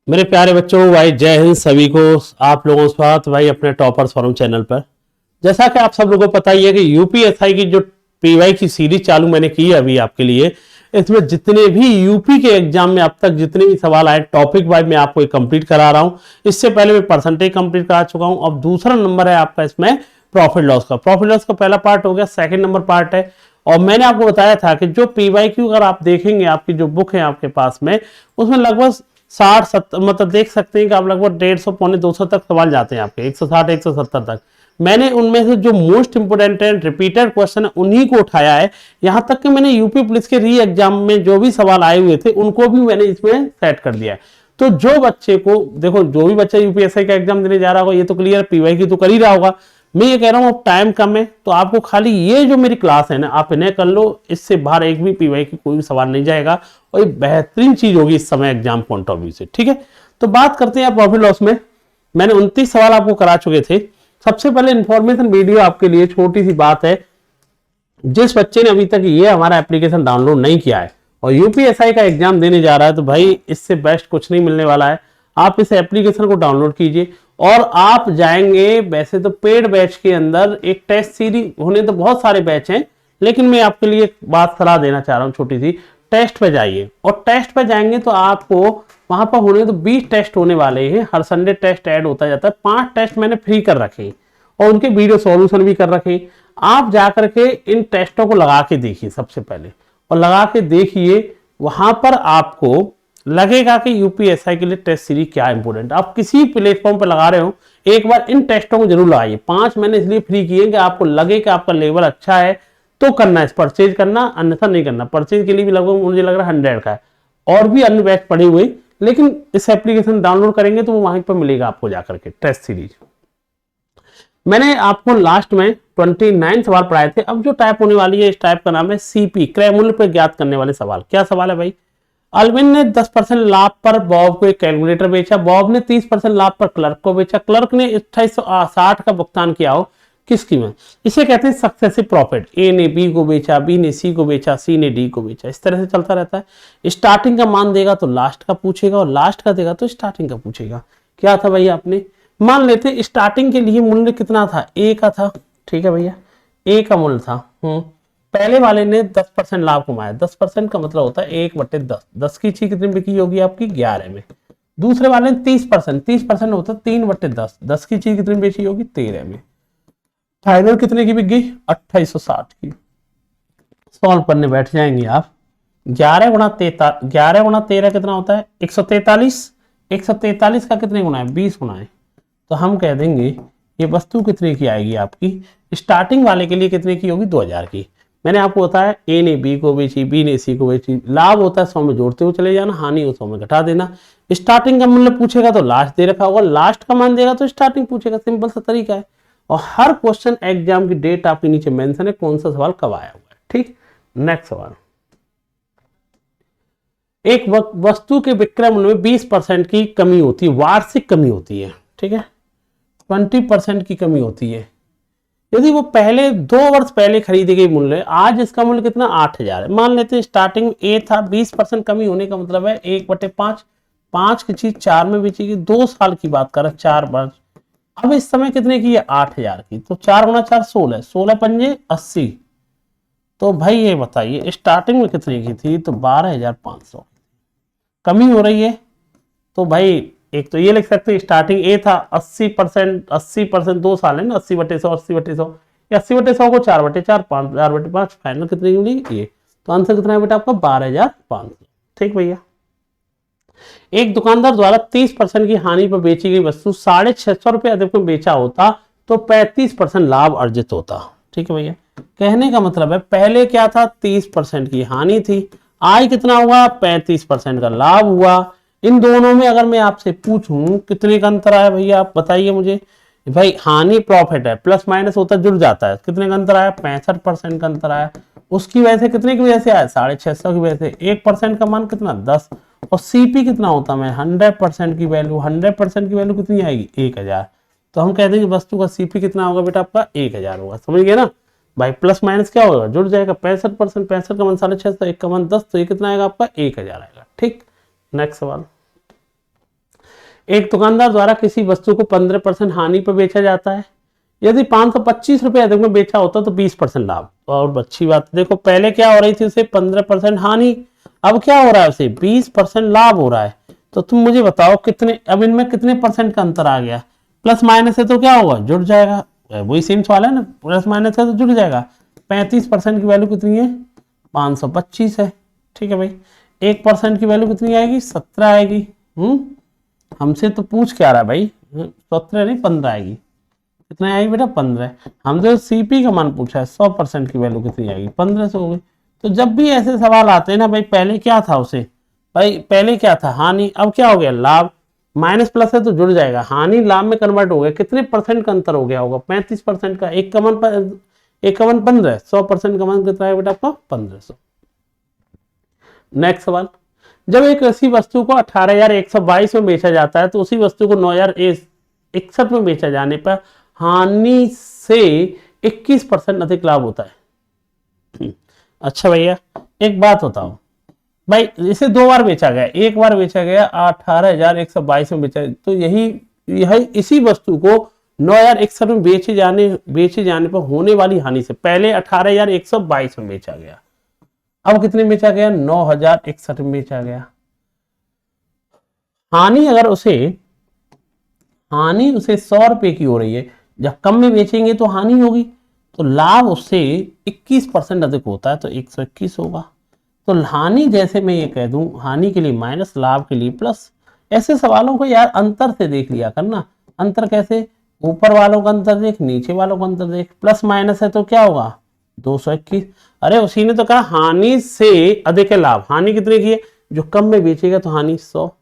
मेरे प्यारे बच्चों, भाई जय हिंद सभी को। आप लोगों के साथ भाई अपने टॉपर्स फॉरम चैनल पर। जैसा कि आप सब लोगों को पता ही है कि यूपीएसआई की जो पीवाई की सीरीज चालू मैंने की है अभी आपके लिए, इसमें जितने भी यूपी के एग्जाम में अब तक जितने भी सवाल आए टॉपिक वाइज मैं आपको कंप्लीट करा रहा हूं। इससे पहले मैं परसेंटेज कंप्लीट करा चुका हूं। अब दूसरा नंबर है आपका इसमें प्रॉफिट लॉस का। प्रॉफिट लॉस का पहला पार्ट हो गया, सेकंड नंबर पार्ट है। और मैंने आपको बताया था कि जो पीवाई क्यू अगर आप देखेंगे, आपकी जो बुक है आपके पास में, उसमें लगभग 60-70 मतलब देख सकते हैं कि आप लगभग 150 पौने 200 तक सवाल जाते हैं आपके, 160 170 तक। मैंने उनमें से जो मोस्ट इंपोर्टेंट रिपीटेड क्वेश्चन है उन्हीं को उठाया है। यहां तक कि मैंने यूपी पुलिस के री एग्जाम में जो भी सवाल आए हुए थे उनको भी मैंने इसमें सेट कर दिया है। तो जो बच्चे को देखो, जो भी बच्चा यूपीएससी का एग्जाम देने जा रहा होगा, ये तो क्लियर पीवाई की तो कर ही रहा होगा। मैं ये कह रहा हूं अब टाइम कम है, तो आपको खाली ये जो मेरी क्लास है ना, आप इन्हें कर लो। इससे बाहर एक भी पीवाई की कोई भी सवाल नहीं जाएगा और ये बेहतरीन चीज होगी इस समय एग्जाम पॉइंट ऑफ व्यू से। ठीक है, तो बात करते हैं प्रॉफिट लॉस में। मैंने 29 सवाल आपको करा चुके थे। सबसे पहले इंफॉर्मेशन वीडियो आपके लिए छोटी सी बात है, जिस बच्चे ने अभी तक ये हमारा एप्लीकेशन डाउनलोड नहीं किया है और यूपीएसआई का एग्जाम देने जा रहा है, तो भाई इससे बेस्ट कुछ नहीं मिलने वाला है। आप इस एप्लीकेशन को डाउनलोड कीजिए और आप जाएंगे। वैसे तो पेड बैच के अंदर एक टेस्ट सीरीज होने तो बहुत सारे बैच हैं, लेकिन मैं आपके लिए एक बात सलाह देना चाह रहा हूं छोटी सी। टेस्ट पे जाइए और टेस्ट पे जाएंगे तो आपको वहां पर होने तो 20 टेस्ट होने वाले हैं। हर संडे टेस्ट ऐड होता जाता है। 5 टेस्ट मैंने फ्री कर रखे और उनके वीडियो सॉल्यूशन भी कर रखे। आप जाकर के इन टेस्टों को लगा के देखिए सबसे पहले, और लगा के देखिए वहां पर आपको लगेगा कि यूपीएसआई के लिए टेस्ट सीरीज क्या इंपोर्टेंट। आप किसी प्लेटफॉर्म पर लगा रहे हो, एक बार इन टेस्टों को जरूर लगाइए। 5 मैंने इसलिए फ्री किए कि आपको लगे कि आपका लेवल अच्छा है तो करना है, परचेज करना, अन्यथा नहीं करना। परचेज के लिए भी लगभग मुझे लग रहा है 100 का है, और भी अन्य बैच पड़े हुए, लेकिन इस एप्लीकेशन डाउनलोड करेंगे तो वहीं पर मिलेगा आपको जाकर के टेस्ट सीरीज। मैंने आपको लास्ट में 29 सवाल पढ़ाए थे। अब जो टाइप होने वाली है, इस टाइप का नाम है सीपी, क्रय मूल्य पर ज्ञात करने वाले सवाल। क्या सवाल है भाई? अल्विन ने 10% लाभ पर बॉब को एक कैलकुलेटर बेचा। बॉब ने 30% लाभ पर क्लर्क को बेचा। क्लर्क ने 2860 का भुगतान किया हो किसकी में? इसे कहते हैं सक्सेसिव प्रॉफिट। ए ने बी को बेचा, बी ने सी को बेचा, सी ने डी को बेचा। इस तरह से चलता रहता है। स्टार्टिंग का मान देगा तो लास्ट का पूछेगा, और लास्ट का देगा तो स्टार्टिंग का पूछेगा। क्या था भैया? आपने मान लेते स्टार्टिंग के लिए मूल्य कितना था? ए का था। ठीक है भैया, ए का मूल्य था। पहले वाले ने 10% लाभ कमाया। 10% का मतलब होता है 1/10। 10 की चीज कितनी बिकी होगी आपकी? 11 में। दूसरे वाले ने 30%, 30% होता है 3/10। 10 की चीज कितनी बेची होगी? 13 में। फाइनल कितने की बिक गई? 2860 की। सॉल्व करने बैठ जाएंगे आप। 11 गुणा 13 कितना होता है? 143। 143 का कितने गुना है? 20 गुना है। तो हम कह देंगे ये वस्तु कितने की आएगी आपकी? स्टार्टिंग वाले के लिए कितने की होगी? 2000 की। मैंने आपको बताया ए ने बी को बेची, बी ने सी को बेची। लाभ होता है 100 में जोड़ते हुए चले जाना, हानि हो 100 में घटा देना। स्टार्टिंग का मूल्य पूछेगा तो लास्ट दे रखा होगा, लास्ट का मान देगा तो स्टार्टिंग पूछेगा। सिंपल सा तरीका है। और हर क्वेश्चन एग्जाम की डेट आपके नीचे मेंशन है, कौन सा सवाल कब आया हुआ है। ठीक, नेक्स्ट सवाल। एक वस्तु के विक्रय मूल्य में 20% की कमी होती है, वार्षिक कमी होती है। ठीक है, 20% की कमी होती है। यदि वो पहले 2 वर्ष पहले खरीदी गई मूल्य, आज इसका मूल्य कितना? 8000 है। मान लेते हैं स्टार्टिंग ए था। 20% कमी होने का मतलब है 1/5। 5 की चीज 4 में बेचेगी। 2 साल की बात कर रहे, 4 वर्ष। अब इस समय कितने की है? 8000 की। तो 4 गुणा 4 16, 16 पंजे 80। तो भाई ये बताइए स्टार्टिंग में कितने की थी? तो 12500। कमी हो रही है। तो भाई एक तो ये लिख सकते हैं स्टार्टिंग ए था 80%। 80% 2 साल है ना, 80/100, 80/100 या 80/100 को 4/4, 4/5। फाइनल कितनी मिलेगी? ये तो आंसर कितना है बेटा आपका? 12500। ठीक भैया। एक दुकानदार द्वारा 30% की हानि पर बेची गई वस्तु 650 रुपए अधिक में बेचा होता तो 35% लाभ अर्जित होता। ठीक है भैया, कहने का मतलब है पहले क्या था? 30% की हानि थी, आज कितना हुआ? 35% का लाभ हुआ। इन दोनों में अगर मैं आपसे पूछूं कितने का अंतर आया भैया, आप बताइए मुझे। भाई हानि प्रॉफिट है, प्लस माइनस होता जुड़ जाता है। कितने का अंतर आया? 65% का अंतर आया। उसकी वजह से कितने की वजह से आया? 650 की वजह से। 1% का मान कितना? 10। और सीपी कितना होता है? 100% की वैल्यू। 100% की वैल्यू कितनी आएगी? 1000। तो हम कह देंगे वस्तु का सीपी कितना होगा बेटा आपका? 1000 होगा। समझ गए ना भाई? प्लस माइनस क्या होगा? जुड़ जाएगा। 65%, 65 का मान 650, 1 का मान 10, तो ये कितना आएगा आपका? 1000 आएगा। ठीक, नेक्स्ट सवाल। एक दुकानदार द्वारा किसी वस्तु को 15% हानि पर बेचा जाता है। यदि 525 रुपए अधिक में बेचा होता तो 20% लाभ। और अच्छी बात है, देखो पहले क्या हो रही थी उसे 15% हानि, अब क्या हो रहा है उसे 20% लाभ हो रहा है। तो तुम मुझे बताओ कितने, अब इनमें कितने परसेंट का अंतर आ गया। प्लस माइनस है तो क्या होगा, जुड़ जाएगा, वही सेम सवाल है ना, प्लस माइनस है तो जुड़ जाएगा। 35% की वैल्यू कितनी है, 525 है। ठीक है भाई, 1% की वैल्यू कितनी आएगी, 17 आएगी। हमसे तो पूछ क्या रहा है भाई, 17 नहीं 15 आएगी। कितना आएगी बेटा, 15। हमसे सीपी का मान पूछा है, 100% की वैल्यू कितनी आएगी, 1500 हो गई। तो जब भी ऐसे सवाल आते हैं ना भाई, पहले क्या था उसे, भाई पहले क्या था हानि, अब क्या हो गया लाभ, माइनस प्लस है तो जुड़ जाएगा, हानि लाभ में कन्वर्ट हो गया। कितने परसेंट का अंतर हो गया होगा, 35% का। एक का मान 15, 100% का मान कितना है बेटा आपका, 1500। नेक्स्ट सवाल, जब एक ऐसी वस्तु को 18,122 में बेचा जाता है तो उसी वस्तु को 9,061 में बेचा जाने पर हानि से 21% अधिक लाभ होता है। अच्छा भैया एक बात बताओ, भाई इसे 2 बार बेचा गया, एक बार बेचा गया 18,122 में बेचा, तो यही इसी वस्तु को 9,061 में बेचे जाने पर होने वाली हानि से, पहले 18,122 में बेचा गया, अब कितने में बेचा गया, 9,061 में बेचा गया। हानि अगर हानि उसे 100 रुपए की हो रही है, जब कम में बेचेंगे तो हानि होगी, तो लाभ उससे 21% अधिक होता है तो 121 होगा। तो हानि जैसे मैं ये कह दूं, हानि के लिए माइनस, लाभ के लिए प्लस। ऐसे सवालों को यार अंतर से देख लिया करना। अंतर कैसे, ऊपर वालों का अंतर देख, नीचे वालों का अंतर देख, प्लस माइनस है तो क्या होगा 221। अरे उसी ने तो कहा हानि से अधिक है लाभ, हानि कितने की है, जो कम में बेचेगा तो हानि 100,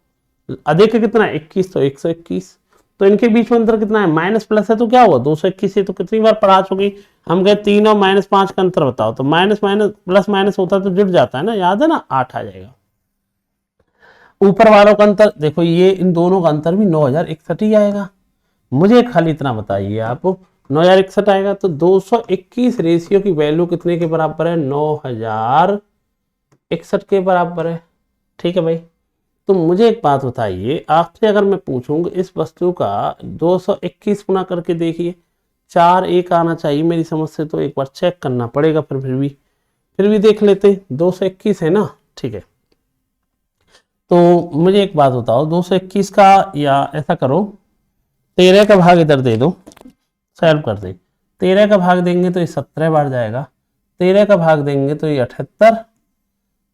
अधिक कितना 21 तो 121। तो इनके बीच में अंतर कितना है, माइनस प्लस है तो क्या हुआ 221 से, तो कितनी बार पढ़ा चुकी हम, गए 3 और -5 का अंतर बताओ, तो माइनस माइनस प्लस माइनस होता है तो जुड़ जाता है ना, याद है ना, 8 आ जाएगा। ऊपर वालों का अंतर देखो, ये इन दोनों का अंतर भी 9,061 ही आएगा। मुझे खाली इतना बताइए आप, 9,061 आएगा तो 221 रेशियो की वैल्यू कितने के बराबर है, 9,061 के बराबर है। ठीक है भाई, तो मुझे एक बात बताइए, आपसे अगर मैं पूछूंगा इस वस्तु का 221 गुना करके देखिए, 4 1 आना चाहिए मेरी समझ से, तो एक बार चेक करना पड़ेगा, फिर भी देख लेते हैं। 221 है ना, ठीक है। तो मुझे एक बात बताओ, 221 का, या ऐसा करो 13 का भाग इधर दे दो, सॉल्व कर दे। 13 का भाग देंगे तो ये 17 बार जाएगा, 13 का भाग देंगे तो ये 78,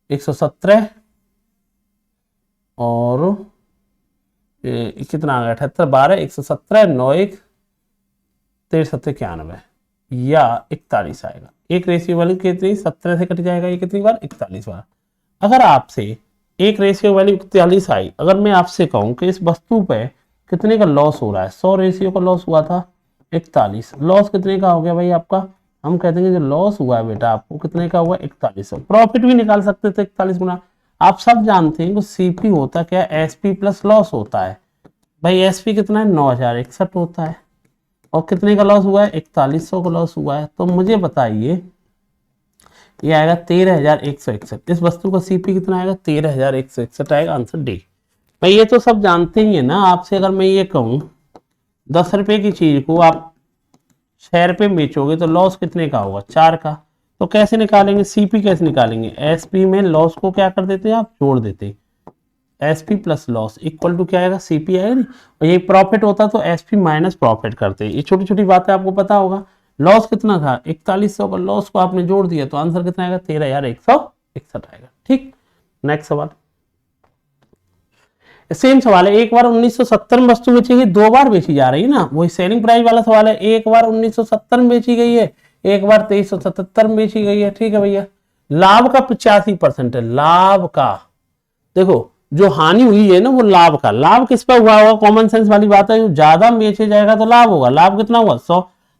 117 और कितना आ गया 78, 12, 117, 9 1 63 91 या 41 आएगा। एक रेशियो वाली कितनी, 17 से कट जाएगा, ये कितनी बार 41 बार। अगर आपसे एक रेशियो वाली 41 आई, अगर मैं आपसे कहूं कि इस वस्तु पे कितने का लॉस हो रहा है, 100 रेशियो का लॉस हुआ था, 41, लॉस कितने का हो गया भाई आपका, हम कहते हैं जो लॉस हुआ है बेटा आपको कितने का हुआ, 4100। प्रॉफिट भी निकाल सकते थे 41 गुना। आप सब जानते हैं कि सीपी होता क्या, एसपी प्लस लॉस होता है। भाई एसपी कितना है, 9,061 होता है, और कितने का लॉस हुआ है, 4100 का लॉस हुआ है। तो मुझे बताइए ये आएगा 13,161, इस वस्तु का सीपी कितना आएगा, 13,161 आएगा, आंसर डी। भाई ये तो सब जानते ही है ना। आपसे अगर मैं ये कहूं 10 रुपए की चीज को आप 6 रुपए में बेचोगे तो लॉस कितने का होगा, 4 का। तो कैसे निकालेंगे, सीपी कैसे निकालेंगे, एसपी में लॉस को क्या कर देते हैं आप, जोड़ देते हैं, SP plus loss equal to क्या आएगा, सीपी आएगा नहीं। और ये प्रॉफिट होता तो एसपी माइनस प्रॉफिट करते हैं। ये छोटी छोटी बातें आपको पता होगा। लॉस कितना था 4100 का, लॉस को आपने जोड़ दिया तो आंसर कितना आएगा, 13,161 आएगा। ठीक, नेक्स्ट सवाल, सेम सवाल है। एक बार 1970 में वस्तु बेची गई, 2 बार बेची जा रही है ना, वही सेलिंग प्राइस वाला सवाल है। एक बार 1970 में बेची गई है, एक बार 2377 में बेची गई है। ठीक है भैया, लाभ का 85% है, लाभ का। देखो जो हानि हुई है ना वो लाभ का, लाभ किस पर हुआ होगा, कॉमन सेंस वाली बात है, ज्यादा बेचे जाएगा तो लाभ होगा, लाभ कितना हुआ 100,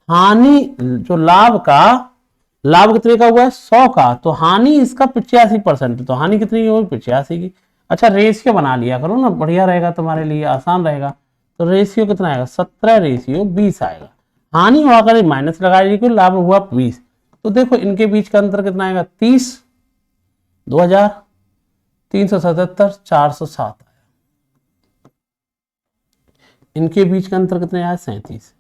हानि जो लाभ का, लाभ कितने का हुआ है 100 का, तो हानि इसका 85%, तो हानि कितनी होगी 85 की। अच्छा रेशियो बना लिया करो ना, बढ़िया रहेगा तुम्हारे लिए, आसान रहेगा। तो रेशियो कितना आएगा 17 रेशियो 20 आएगा। हानि हुआ कर माइनस लगाएगी, क्यों, लाभ हुआ 20। तो देखो इनके बीच का अंतर कितना आएगा 30, 2000, 377, 407 आया। इनके बीच का अंतर कितने आया 37।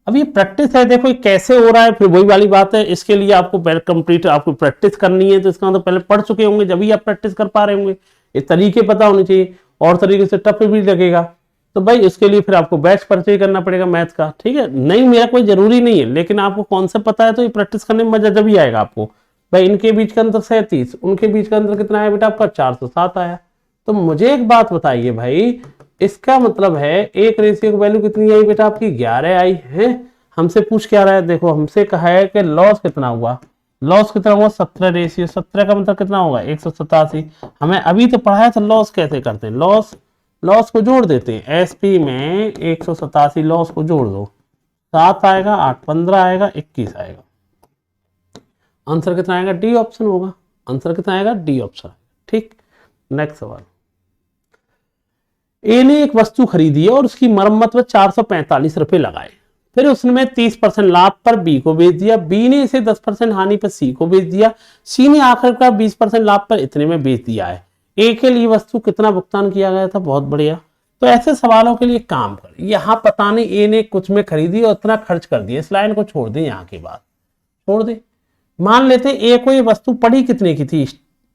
अब ये प्रैक्टिस है, देखो ये कैसे हो रहा है, फिर वही वाली बात है, इसके लिए आपको कंप्लीट आपको प्रैक्टिस करनी है, तो इसका मतलब पहले पढ़ चुके होंगे जब ही आप प्रैक्टिस कर पा रहे होंगे, ये तरीके पता होने चाहिए, और तरीके से टफ भी लगेगा। तो भाई इसके लिए फिर आपको बैच परचेज करना पड़ेगा मैथ का, ठीक है। नहीं मेरा कोई जरूरी नहीं है, लेकिन आपको कॉन्सेप्ट पता है तो ये प्रैक्टिस करने में मजा जब ही आएगा आपको। भाई इनके बीच का अंतर 37, उनके बीच का अंतर कितना आया बेटा आपका 407 आया। तो मुझे एक बात बताइए भाई, इसका मतलब है एक रेशियो की वैल्यू कितनी आई बेटा आपकी 11 आई है। हमसे पूछ क्या रहा है, देखो हमसे कहा है कि लॉस कितना हुआ, लॉस कितना हुआ 17 रेशियो 17 का मतलब कितना होगा 187। हमें अभी तो पढ़ाया था लॉस कैसे करते हैं, लॉस को जोड़ देते हैं, एसपी में 187 लॉस को जोड़ दो, 7 आएगा 8 15 आएगा 21 आएगा। आंसर कितना आएगा डी ऑप्शन होगा, आंसर कितना आएगा डी ऑप्शन। ठीक, नेक्स्ट सवाल। ए ने एक वस्तु खरीदी और उसकी मरम्मत में 445 रुपए लगाए, फिर उसने 30% लाभ पर बी को बेच दिया, बी ने इसे 10% हानि पर सी को बेच दिया, सी ने आखिरकार 20% लाभ पर इतने में बेच दिया है। ए के लिए वस्तु कितना भुगतान किया गया था, बहुत बढ़िया। तो ऐसे सवालों के लिए काम कर, यहाँ पता नहीं ए ने कुछ में खरीदी और इतना खर्च कर दिया, इस लाइन को छोड़ दे, यहाँ की बात छोड़ दे। मान लेते ए को ये वस्तु पड़ी कितने की थी,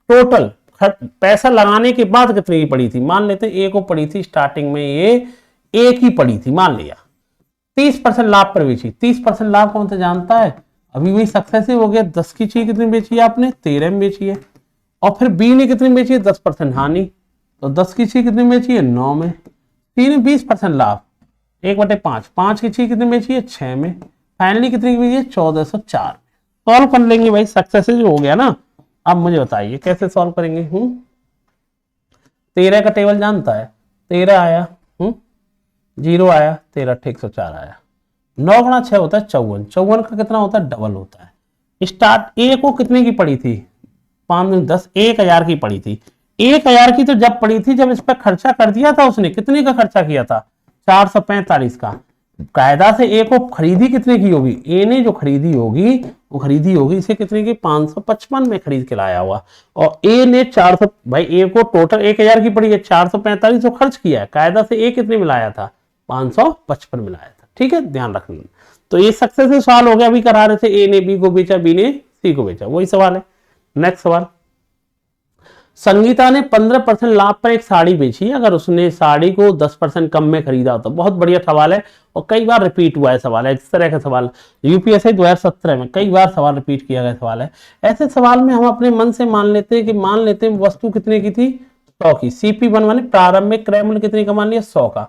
टोटल पैसा लगाने के बाद कितने की पड़ी थी, मान लेते ए को पड़ी थी स्टार्टिंग में ये एक ही पड़ी थी, मान लिया 30% लाभ पर बेची। 30% लाभ कौन सा जानता है, अभी वही सक्सेसिव हो गया, 10 की चीज कितनी बेची है आपने 13 में बेची है, और फिर बी ने कितनी बेची है 10% हानि, तो 10 की चीज कितनी बेची है 9 में, सी ने 20% लाभ 1/5, 5 की चीज कितनी बेची है 6 में, फाइनली कितनी बेची है 1404। सॉल्व कर लेंगे भाई, सक्सेसिव हो गया ना। अब मुझे बताइए कैसे सॉल्व करेंगे। 13 का टेबल जानता है, 13 आया 0 आया 13 104 आया, 9 गुणा 6 होता है 54, 54 का कितना होता है डबल होता है। स्टार्ट ए को कितने की पड़ी थी 5 10 1000 की पड़ी थी, 1000 की तो जब पड़ी थी जब इस पर खर्चा कर दिया था उसने, कितने का खर्चा किया था 445 का। कायदा से ए को खरीदी कितने की होगी, ए ने जो खरीदी होगी वो खरीदी होगी इसे कितने की 555 में खरीद के लाया हुआ, और ए ने 400, भाई ए को टोटल 1000 की पड़ी है, 445 तो खर्च किया है, कायदा से ए कितने में लाया था 555 में लाया था। ठीक है, ध्यान रखना। तो ये सक्सेसफुल सवाल हो गया, अभी करा रहे थे ए ने बी को बेचा, बी ने सी को बेचा, वही सवाल है। नेक्स्ट सवाल, संगीता ने 15% लाभ पर एक साड़ी बेची, अगर उसने साड़ी को 10% कम में खरीदा होता। बहुत बढ़िया सवाल है और कई बार रिपीट हुआ है सवाल है, इस तरह का सवाल यूपीएससी 2017 में कई बार सवाल रिपीट किया गया सवाल है। ऐसे सवाल में हम अपने मन से मान लेते हैं वस्तु कितने की थी 100 की, सीपी बनवाने प्रारंभिक क्रय मूल्य कितने का मान लिया 100 का।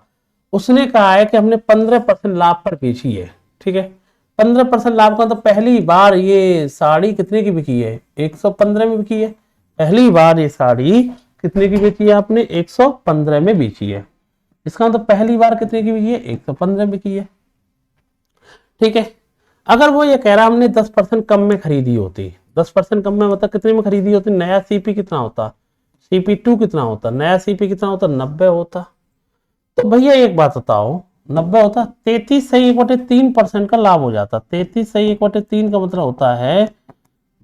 उसने कहा है कि हमने 15% लाभ पर बेची है, ठीक है 15% लाभ का, तो पहली बार ये साड़ी कितने की बिकी है 115 में बिकी है, पहली बार ये साड़ी कितने की बेची है आपने 115 में बेची है, इसका मतलब पहली बार कितने की बिकी है 115 में बिकी है। ठीक है, अगर वो ये कह रहा हमने 10% कम में खरीदी होती, 10% कम में मतलब कितने में खरीदी होती, नया सीपी कितना होता, CP2 कितना होता, नया सीपी कितना होता 90 होता। तो भैया एक बात बताओ 90 होता 33 सही 1/3% का लाभ हो जाता, 33 सही 1/3 का मतलब होता है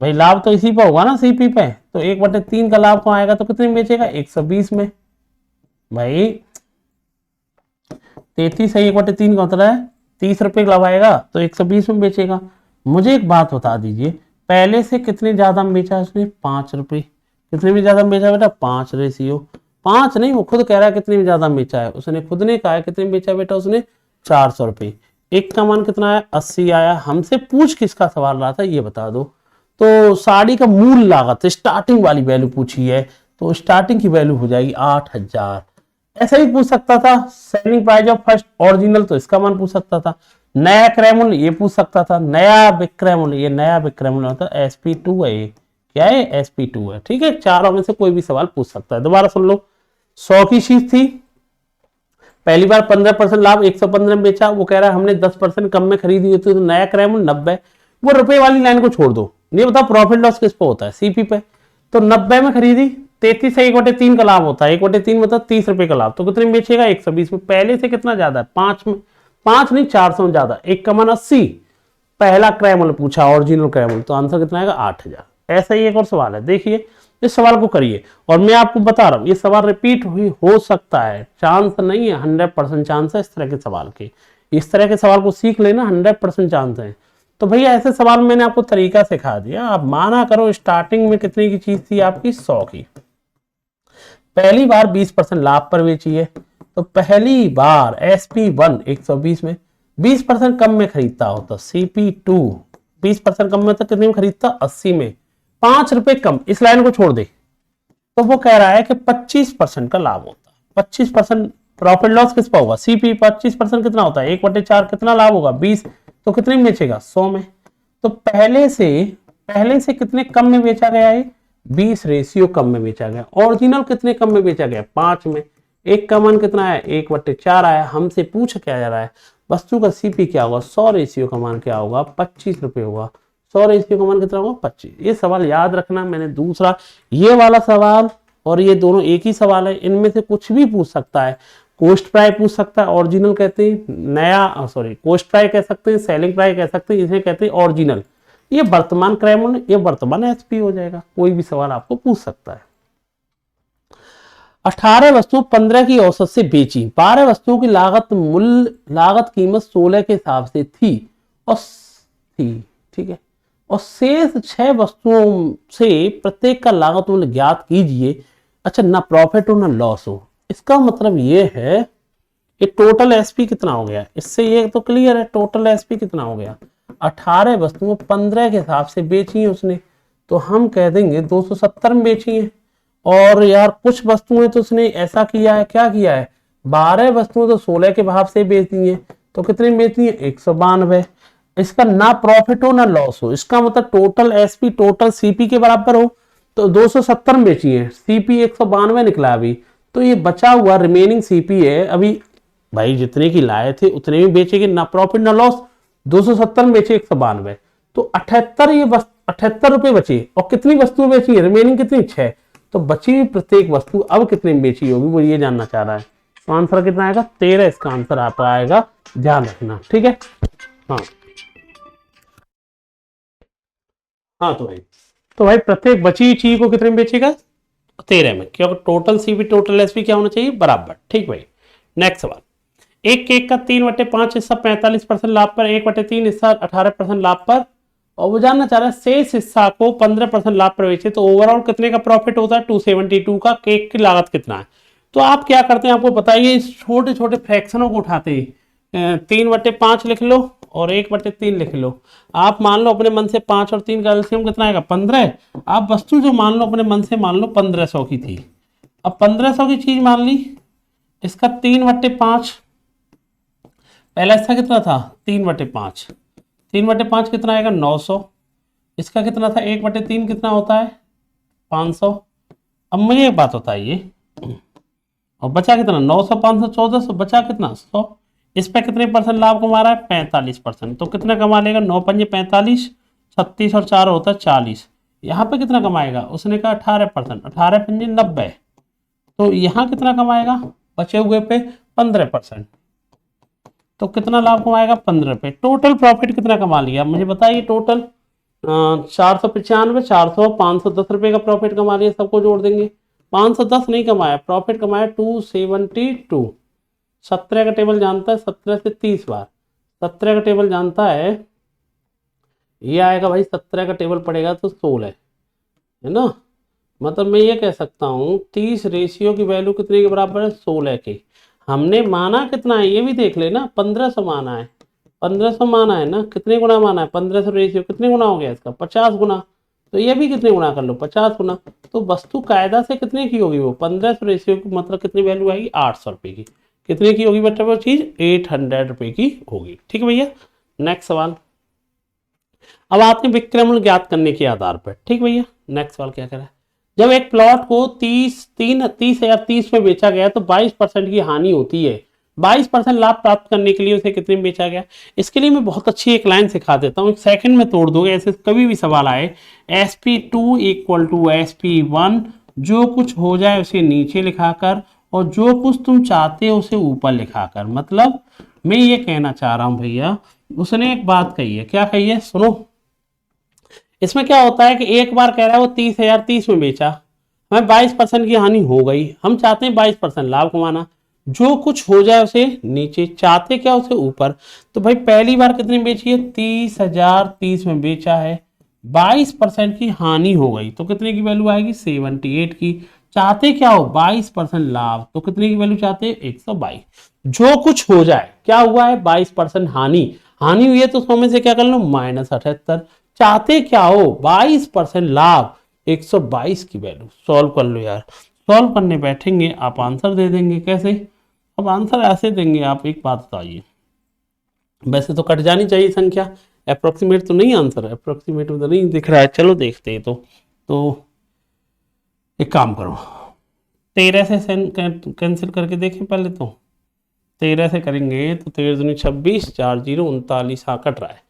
भाई लाभ तो इसी पे होगा ना सीपी पे, तो 1/3 का लाभ कहाँ आएगा, तो कितने में बेचेगा 120 में। भाई 33 सही 1/3 का मतलब है 30 रुपए का लाभ आएगा, तो 120 में बेचेगा। मुझे एक बात बता दीजिए, पहले से कितने ज्यादा में बेचा उसने 5 रुपए, कितने में ज्यादा में बेचा बेटा 5 रेशियो, 5 नहीं वो खुद कह रहा है कितने में ज्यादा में बेचा है, उसने खुद ने कहा है कितने में बेचा बेटा उसने 400 रुपए। एक का मान कितना आया 80 आया। हमसे पूछ किसका सवाल रहा था ये बता दो। तो साड़ी का मूल लागत स्टार्टिंग वाली वैल्यू पूछी है, तो स्टार्टिंग की वैल्यू हो जाएगी 8000। ऐसा ही पूछ सकता था selling price of first original, तो इसका मान पूछ सकता था, नया क्रय मूल्य ये पूछ सकता था, नया विक्रय मूल्य, ये नया विक्रय मूल्य होता है SP2 है, ये क्या है SP2 है। ठीक है, चारों में से कोई भी सवाल पूछ सकता है। दोबारा सुन लो, 100 की चीज थी, पहली बार 15% लाभ 115 में बेचा, वो कह रहा है हमने 10% कम में खरीदी होती, तो नया क्रय मूल्य 90। वो रुपए वाली लाइन को छोड़ दो, नहीं बता प्रॉफिट लॉस किस पे होता है सीपी पे, तो 90 में खरीदी, 33 से 1/3 का लाभ होता है, 1/3 मतलब 30 रुपए का लाभ, तो कितने में बेचेगा 120 में। पहले से कितना ज्यादा है 5 में, 5 नहीं 400 में ज्यादा, एक का मान 80, पहला क्रय मूल्य पूछा ओरिजिनल क्रय मूल्य, तो आंसर कितना आएगा 8000। ऐसा ही एक और सवाल है, देखिए इस सवाल को करिए। और मैं आपको बता रहा हूं ये सवाल रिपीट हुई हो सकता है, चांस नहीं है, 100% चांस है इस तरह के सवाल के। इस तरह के सवाल को सीख लेना, 100% चांस है। तो भैया ऐसे सवाल मैंने आपको तरीका सिखा दिया। आप माना करो स्टार्टिंग में कितने की चीज थी आपकी, 100 की, पहली बार 20% लाभ पर बेची है, तो पहली बार SP1 120 में 20% कम में खरीदता हो तो CP2 20% कम में तो कितने में खरीदता, 80 में, 5 रुपए कम, इस लाइन को छोड़ दे। तो वो कह रहा है कि 25% का लाभ होता है। 25% प्रॉफिट लॉस किस पर होगा, CP 25% कितना होता है, 1/4 कितना लाभ होगा, 20, तो कितने में बेचेगा, 100 में। तो पहले से कितने कम में बेचा गया है, 20 रेशियो कम में बेचा गया। ओरिजिनल कितने कम में बेचा गया, 5 में। एक का मान कितना है, 1/4 आया। हमसे पूछ क्या जा रहा है, वस्तु का CP क्या होगा, 100 रेशियो का मान क्या होगा, 25 रुपए होगा। 100 रेशियो का मान कितना होगा, 25। ये सवाल याद रखना। मैंने दूसरा ये वाला सवाल और ये दोनों एक ही सवाल है, इनमें से कुछ भी पूछ सकता है। कोस्ट प्राइस पूछ सकता है, ओरिजिनल कहते हैं, नया सॉरी कोस्ट प्राइस कह सकते हैं, सेलिंग प्राइस कह सकते हैं, इसे कहते हैं ओरिजिनल। ये वर्तमान क्रय मूल्य, ये वर्तमान SP हो जाएगा। कोई भी सवाल आपको पूछ सकता है। 18 वस्तुओं 15 की औसत से बेची, 12 वस्तुओं की लागत कीमत 16 के हिसाब से थी और ठीक है, और शेष 6 वस्तुओं से प्रत्येक का लागत मूल्य ज्ञात कीजिए। अच्छा, ना प्रॉफिट हो ना लॉस हो। इसका मतलब ये है कि टोटल SP कितना हो गया, इससे ये तो क्लियर है टोटल SP कितना हो गया। 18 वस्तुओं 15 के हिसाब से बेची है उसने, तो हम कह देंगे 270 में बेची है। और यार कुछ वस्तुएं तो उसने ऐसा किया है, क्या किया है, 12 वस्तुएं तो 16 के भाव से बेची है, तो कितने में बेची है, 192। इसका ना प्रॉफिट हो ना लॉस हो, इसका मतलब टोटल SP टोटल CP के बराबर हो, तो 270 में बेची है, CP 192 निकला अभी। तो ये बचा हुआ रिमेनिंग CP है अभी, भाई जितने की लाए थे उतने में बेचेंगे, ना प्रॉफिट ना लॉस। 270 में बेचे 192, तो 78 ये 78 रुपए बचे। और कितनी वस्तुएं बेची है, रिमेनिंग कितनी, 6। तो बची हुई प्रत्येक वस्तु अब कितने में बेची होगी, वो ये जानना चाह रहा है। तो आंसर कितना आएगा, 13 इसका आंसर आपका आएगा, ध्यान रखना, ठीक है। हाँ तो भाई प्रत्येक बची हुई चीज को कितने में बेचेगा, 13 में, क्योंकि टोटल CP टोटल SP क्या होना चाहिए, बराबर, ठीक भाई। नेक्स्ट सवाल, एक केक का 3/5 हिस्सा 45% लाभ पर, 1/3 हिस्सा 18% लाभ पर, और वो जानना चाह रहा है शेष हिस्सा को 15% लाभ पर बेचे तो ओवरऑल कितने का प्रॉफिट होता है, 272 का। केक की लागत कितना है। तो आप क्या करते हैं, आपको बताइए, छोटे छोटे फ्रैक्शनों को उठाते हैं, 3/5 लिख लो और 1/3 लिख लो। आप मान लो अपने मन से 5 और 3 का एलसीएम कितना आएगा, 15। आप वस्तु जो मान लो अपने मन से मान लो 1500 की थी, अब 1500 की चीज मान ली, इसका 3/5, पहला हिस्सा कितना था, 3/5, 3/5 कितना आएगा, 900। इसका कितना था, 1/3 कितना होता है, 500। अब मुझे एक बात बताइए, और बचा कितना, 900 500 1400, बचा कितना, 100। इस पे कितने परसेंट लाभ कमा रहा है, 45%। तो कितना कमा लेगा, 9 पंजे 45, 36 और 4 होता है 40। यहाँ पे कितना कमाएगा, उसने कहा 18%, 18 पंजे 90। तो यहाँ कितना कमाएगा, बचे हुए पे 15%। तो कितना लाभ कमाएगा, 15 पे। टोटल प्रॉफिट कितना कमा लिया, मुझे बताइए। टोटल 495, 400, 510 रुपए का प्रॉफिट कमा लिया, सबको जोड़ देंगे। 510 नहीं कमाया, प्रॉफिट कमाया 272। 17 का टेबल जानता है, 17 से 30 बार 17 का टेबल जानता है, ये आएगा भाई 17 का टेबल पड़ेगा तो 16 है ना। मतलब मैं ये कह सकता हूँ 30 रेशियो की वैल्यू कितने के बराबर है, 16 के। हमने माना कितना है ये भी देख लेना, 1500 माना है, 1500 माना है ना, कितने गुना माना है, 1500 रेशियो कितने गुना हो गया इसका, 50 गुना। तो ये भी कितने गुना कर लो, 50 गुना। तो वस्तु कायदा से कितने की होगी वो, 1500 रेशियो की, मतलब कितनी वैल्यू आएगी, 800 रुपए की। कितने की होगी बच्चा वो चीज, 800 रुपए की होगी, ठीक है भैया। नेक्स्ट सवाल, अब आते हैं विक्रय मूल्य ज्ञात करने के आधार पर, ठीक भैया। नेक्स्ट सवाल क्या कह रहा है, जब एक प्लॉट को 30,030 में बेचा गया तो 22% की हानि होती है, 22% लाभ प्राप्त करने के लिए उसे कितने में बेचा गया। इसके लिए मैं बहुत अच्छी एक लाइन सिखा देता हूँ, एक सेकंड में तोड़ दोगे, ऐसे कभी भी सवाल आए। SP2 = SP1, जो कुछ हो जाए उसे नीचे लिखाकर और जो कुछ तुम चाहते हो उसे ऊपर लिखाकर। मतलब मैं ये कहना चाह रहा हूं भैया, उसने एक बात कही है, क्या कही है, सुनो। इसमें क्या होता है कि एक बार कह रहा है वो 30,030 में बेचा, हमें 22% की हानि हो गई, हम चाहते हैं 22% लाभ कमाना, जो कुछ हो जाए उसे नीचे, चाहते क्या उसे ऊपर। तो भाई पहली बार कितनी बेची है, 30,030 में बेचा है, 22% की हानि हो गई तो कितने की वैल्यू आएगी, 78 की। चाहते क्या हो, 22% लाभ, तो कितने की वैल्यू चाहते हैं, 122। जो कुछ हो जाए, क्या हुआ है, 22% हानि, हानि हुई है तो 100 में से क्या कर लो, -78। चाहते क्या हो, 22% लाभ, 122 की वैल्यू। सॉल्व कर लो यार, सॉल्व करने बैठेंगे आप आंसर दे देंगे, कैसे, अब आंसर ऐसे देंगे आप, एक बात बताइए, वैसे तो कट जानी चाहिए संख्या, अप्रोक्सीमेट तो नहीं, आंसर अप्रोक्सीमेट तो नहीं दिख रहा है, चलो देखते हैं। तो एक काम करो, 13 से कैंसिल करके देखें पहले, तो 13 से करेंगे तो 13 दूनी 26, 4 0 39, हाँ कट रहा है।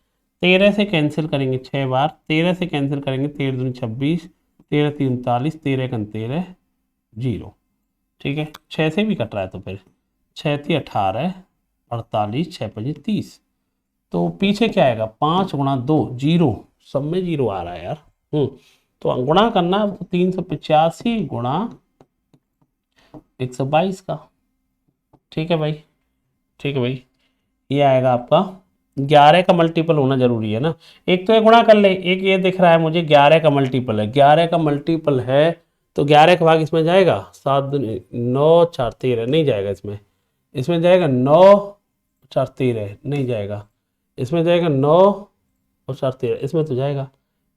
13 से कैंसिल करेंगे 6 बार, 13 से कैंसिल करेंगे, 13 दूनी 26, 13 3 39, 13 1 13 0, ठीक है। 6 से भी कट रहा है तो फिर 6 थी 18, 48, 6 5 30, तो पीछे क्या आएगा, 5 गुणा 2 जीरो, सब में जीरो आ रहा है यार। तो गुणा करना, 385 गुणा 122 का, ठीक है भाई, ठीक है भाई, ये आएगा आपका 11 का मल्टीपल होना जरूरी है ना, एक तो ये गुणा कर ले, एक ये दिख रहा है मुझे 11 का मल्टीपल है, 11 का मल्टीपल है तो 11 का भाग इसमें जाएगा, 7 9 4 13 नहीं जाएगा, इसमें जाएगा 9 4 13 नहीं जाएगा, इसमें जाएगा 9 और 4 13, इसमें तो जाएगा,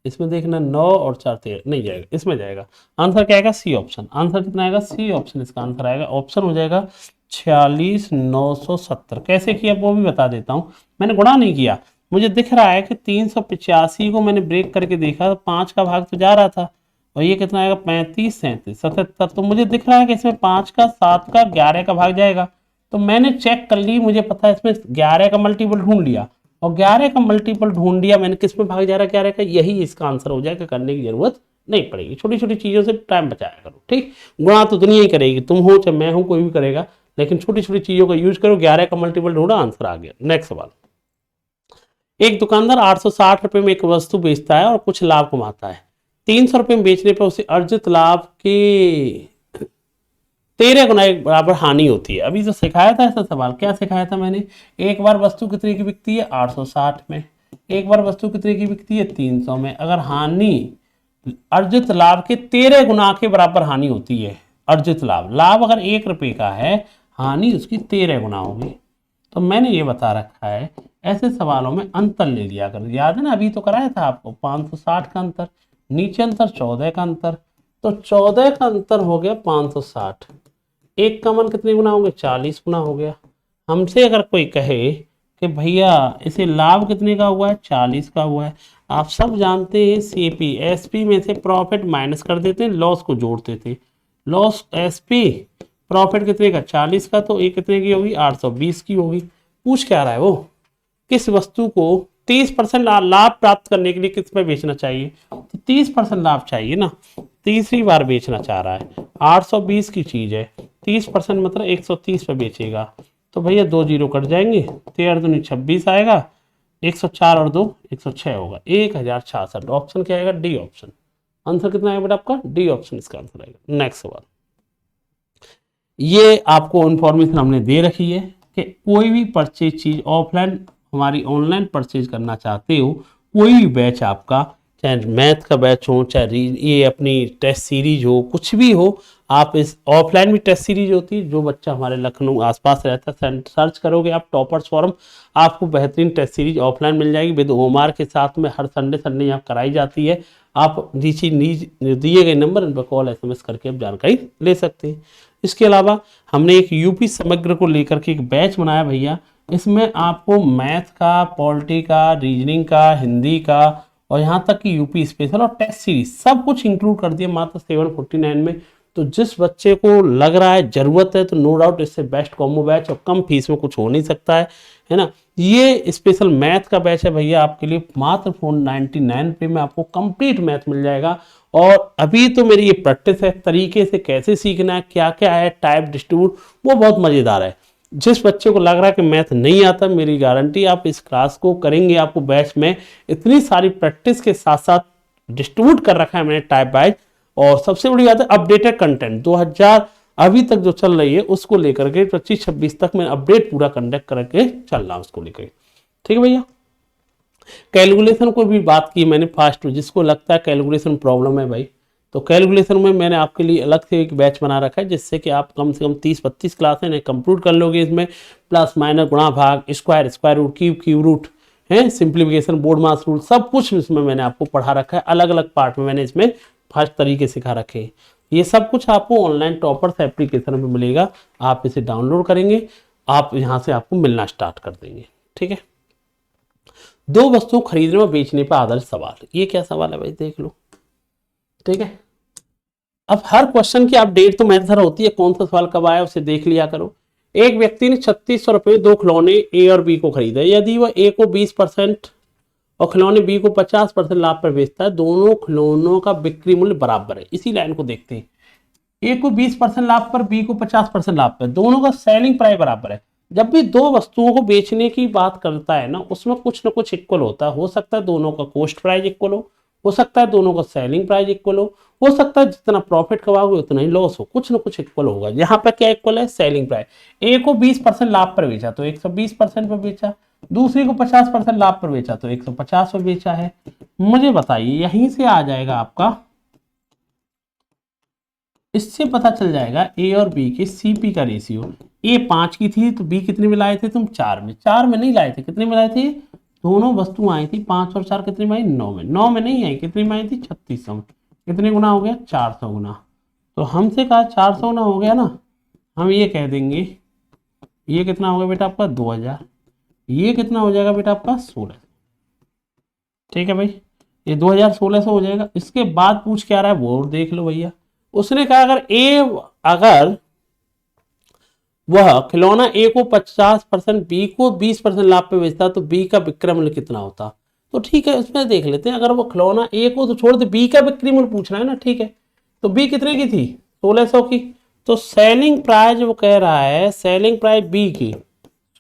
इसमें देखना 9 और 4 13 नहीं जाएगा, इसमें जाएगा। आंसर क्या आएगा, सी ऑप्शन। आंसर कितना आएगा, सी ऑप्शन इसका आंसर आएगा। ऑप्शन हो जाएगा 46,970। कैसे किया वो भी बता देता हूँ, मैंने गुणा नहीं किया, मुझे दिख रहा है कि 385 को मैंने ब्रेक करके देखा तो 5 का भाग तो जा रहा था, और ये कितना आएगा, 35 37 77, तो मुझे दिख रहा है कि इसमें 5 का 7 का 11 का भाग जाएगा, तो मैंने चेक कर ली, मुझे पता है इसमें 11 का मल्टीपल ढूंढ लिया, और 11 का मल्टीपल ढूंढ लिया मैंने, किस में भाग जा रहा है 11 का, यही इसका आंसर हो जाएगा, करने की जरूरत नहीं पड़ेगी। छोटी छोटी चीजों से टाइम बचाया करो, ठीक। गुणा तो दुनिया ही करेगी, तुम हो चाहे मैं हूं, कोई भी करेगा, लेकिन छोटी छोटी चीजों का यूज करो। 11 का मल्टीपल ढूंढा, आंसर आ गया। नेक्स्ट सवाल, एक दुकानदार 860 रुपए में एक वस्तु बेचता है और कुछ लाभ कमाता है, 300 रुपए में बेचने पर उसे अर्जित लाभ के 13 गुना एक बराबर हानि होती है। अभी जो सिखाया था ऐसा सवाल, क्या सिखाया था मैंने, एक बार वस्तु कितने की बिकती है, 860 में, एक बार वस्तु कितने की बिकती है, 300 में, अगर हानि अर्जित लाभ के 13 गुना के बराबर हानि होती है, अर्जित लाभ, लाभ अगर 1 रुपए का है, हानि उसकी 13 गुना होगी। तो मैंने ये बता रखा है, ऐसे सवालों में अंतर ले लिया कर, याद है ना, अभी तो कराया था आपको 560 का अंतर, नीचे अंतर 14 का अंतर, तो 14 का अंतर हो गया 560, एक का मन कितने गुना होंगे, 40 गुना हो गया। हमसे अगर कोई कहे कि भैया इसे लाभ कितने का हुआ है, 40 का हुआ है, आप सब जानते हैं सीपी एसपी में से प्रॉफिट माइनस कर देते हैं, लॉस को जोड़ते थे, लॉस एसपी प्रॉफिट कितने का, 40 का, तो ये कितने की होगी, 820 की होगी। पूछ क्या रहा है वो, किस वस्तु को 30% लाभ प्राप्त करने के लिए किस पे बेचना चाहिए, तो 30% लाभ चाहिए ना, तीसरी बार बेचना चाह रहा है, 820 की चीज है, 30% मतलब 130 पे बेचेगा, तो भैया 2 जीरो कट जाएंगे, 13 दूनी 26 आएगा, 104 और 2 106 होगा, 1066। ऑप्शन क्या आएगा, डी ऑप्शन। आंसर कितना आएगा बेटा आपका, डी ऑप्शन इसका आंसर आएगा। नेक्स्ट सवाल, ये आपको इंफॉर्मेशन हमने दे रखी है कि कोई भी परचेज चीज ऑफलाइन हमारी ऑनलाइन परचेज करना चाहते हो, कोई भी बैच आपका, चाहे मैथ का बैच हो, चाहे ये अपनी टेस्ट सीरीज हो, कुछ भी हो, आप इस ऑफलाइन भी टेस्ट सीरीज होती है, जो बच्चा हमारे लखनऊ आसपास रहता है सर्च करोगे आप टॉपर्स फोरम, आपको बेहतरीन टेस्ट सीरीज ऑफलाइन मिल जाएगी विद होमवर्क के साथ में, हर संडे यहाँ कराई जाती है। आप नीचे दिए गए नंबर इन पर कॉल SMS करके आप जानकारी ले सकते हैं। इसके अलावा हमने एक यूपी समग्र को लेकर के एक बैच बनाया भैया, इसमें आपको मैथ का, पॉलिटी का, रीजनिंग का, हिंदी का, और यहाँ तक कि यूपी स्पेशल और टेस्ट सीरीज सब कुछ इंक्लूड कर दिया मात्र 749 में। तो जिस बच्चे को लग रहा है जरूरत है, तो नो डाउट इससे बेस्ट कॉम्बो बैच, और कम फीस में कुछ हो नहीं सकता है ना। ये स्पेशल मैथ का बैच है भैया आपके लिए, मात्र 499 रुपये में आपको कंप्लीट मैथ मिल जाएगा। और अभी तो मेरी ये प्रैक्टिस है, तरीके से कैसे सीखना है, क्या क्या है, टाइप डिस्ट्रीब्यूट, वो बहुत मजेदार है। जिस बच्चे को लग रहा है कि मैथ नहीं आता, मेरी गारंटी आप इस क्लास को करेंगे, आपको बैच में इतनी सारी प्रैक्टिस के साथ साथ डिस्ट्रीब्यूट कर रखा है मैंने टाइप वाइज, और सबसे बड़ी बात है अपडेटेड कंटेंट 2000 अभी तक जो चल रही है उसको लेकर के 25-26 तक मैं अपडेट पूरा कंडक्ट करके चल रहा हूँ उसको लेकर। ठीक है भैया। कैलकुलेशन को भी बात की मैंने फास्ट, जिसको लगता है कैलकुलेशन प्रॉब्लम है भाई, तो कैलकुलेशन में मैंने आपके लिए अलग से एक बैच बना रखा है, जिससे कि आप कम से कम 30-32 क्लासें ने कंप्लीट कर लोगे। इसमें प्लस माइनस, गुणा भाग, square, square root, cube root है, सिंप्लीफिकेशन, बोर्ड मास रूल, सब कुछ इसमें मैंने आपको पढ़ा रखा है। अलग अलग पार्ट में मैंने इसमें फास्ट तरीके सिखा रखे हैं। ये सब कुछ आपको ऑनलाइन टॉपर्स एप्लीकेशन में मिलेगा। आप इसे डाउनलोड करेंगे, आप यहाँ से आपको मिलना स्टार्ट कर देंगे। ठीक है। दो वस्तुओं खरीदने और बेचने पर आधारित सवाल, ये क्या सवाल है भाई, देख लो। ठीक है। अब हर क्वेश्चन की अपडेट तो मेरे तरह होती है, कौन सा सवाल कब आया उसे देख लिया करो। एक व्यक्ति ने 3600 रुपये 2 खिलौने ए और बी को खरीदा। यदि वह ए को 20% और खिलौने बी को 50% लाभ पर बेचता है, दोनों खिलौनों का बिक्री मूल्य बराबर है। इसी लाइन को देखते हैं। ए को 20% लाभ पर, बी को 50% लाभ पर, दोनों का सेलिंग प्राइस बराबर है। जब भी दो वस्तुओं को बेचने की बात करता है ना, उसमें कुछ ना कुछ इक्वल होता है। हो सकता है दोनों का कॉस्ट प्राइस इक्वल हो सकता है दोनों का सेलिंग प्राइस इक्वल हो सकता है जितना प्रॉफिट कमाओगे उतना ही लॉस हो, कुछ ना कुछ इक्वल होगा। यहाँ पे क्या इक्वल है, सेलिंग प्राइस। ए को 20% लाभ पर बेचा तो 120% पर बेचा, दूसरी को 50% लाभ पर बेचा तो 150 पर बेचा है। मुझे बताइए, यहीं से आ जाएगा आपका, इससे पता चल जाएगा ए और बी के सीपी का रेशियो। ए 5 की थी तो बी कितने में लाए थे तुम, 4 में। 4 में नहीं लाए थे, कितने में लाए थे, दोनों वस्तु आई थी 5 और 4 कितने में आई, 9 में। 9 में नहीं आई, कितने में आई थी, 3600 में। कितने गुना हो गया, 400 गुना। तो हमसे कहा 400 गुना हो गया ना, हम ये कह देंगे ये कितना हो गया बेटा आपका 2000, ये कितना हो जाएगा बेटा आपका 16। ठीक है भाई, ये 2600 हो जाएगा। इसके बाद पूछ क्या रहा है वो देख लो भैया। उसने कहा अगर वह खिलौना ए को 50%, बी को 20% लाभ पे बेचता तो बी का विक्रय मूल्य कितना होता। तो ठीक है, उसमें देख लेते हैं। अगर वो खिलौना ए को तो छोड़ दे, बी का विक्रय मूल्य पूछ रहा है ना। ठीक है, तो बी कितने की थी, 1600 की। तो सेलिंग प्राइस वो कह रहा है, सेलिंग प्राइस बी की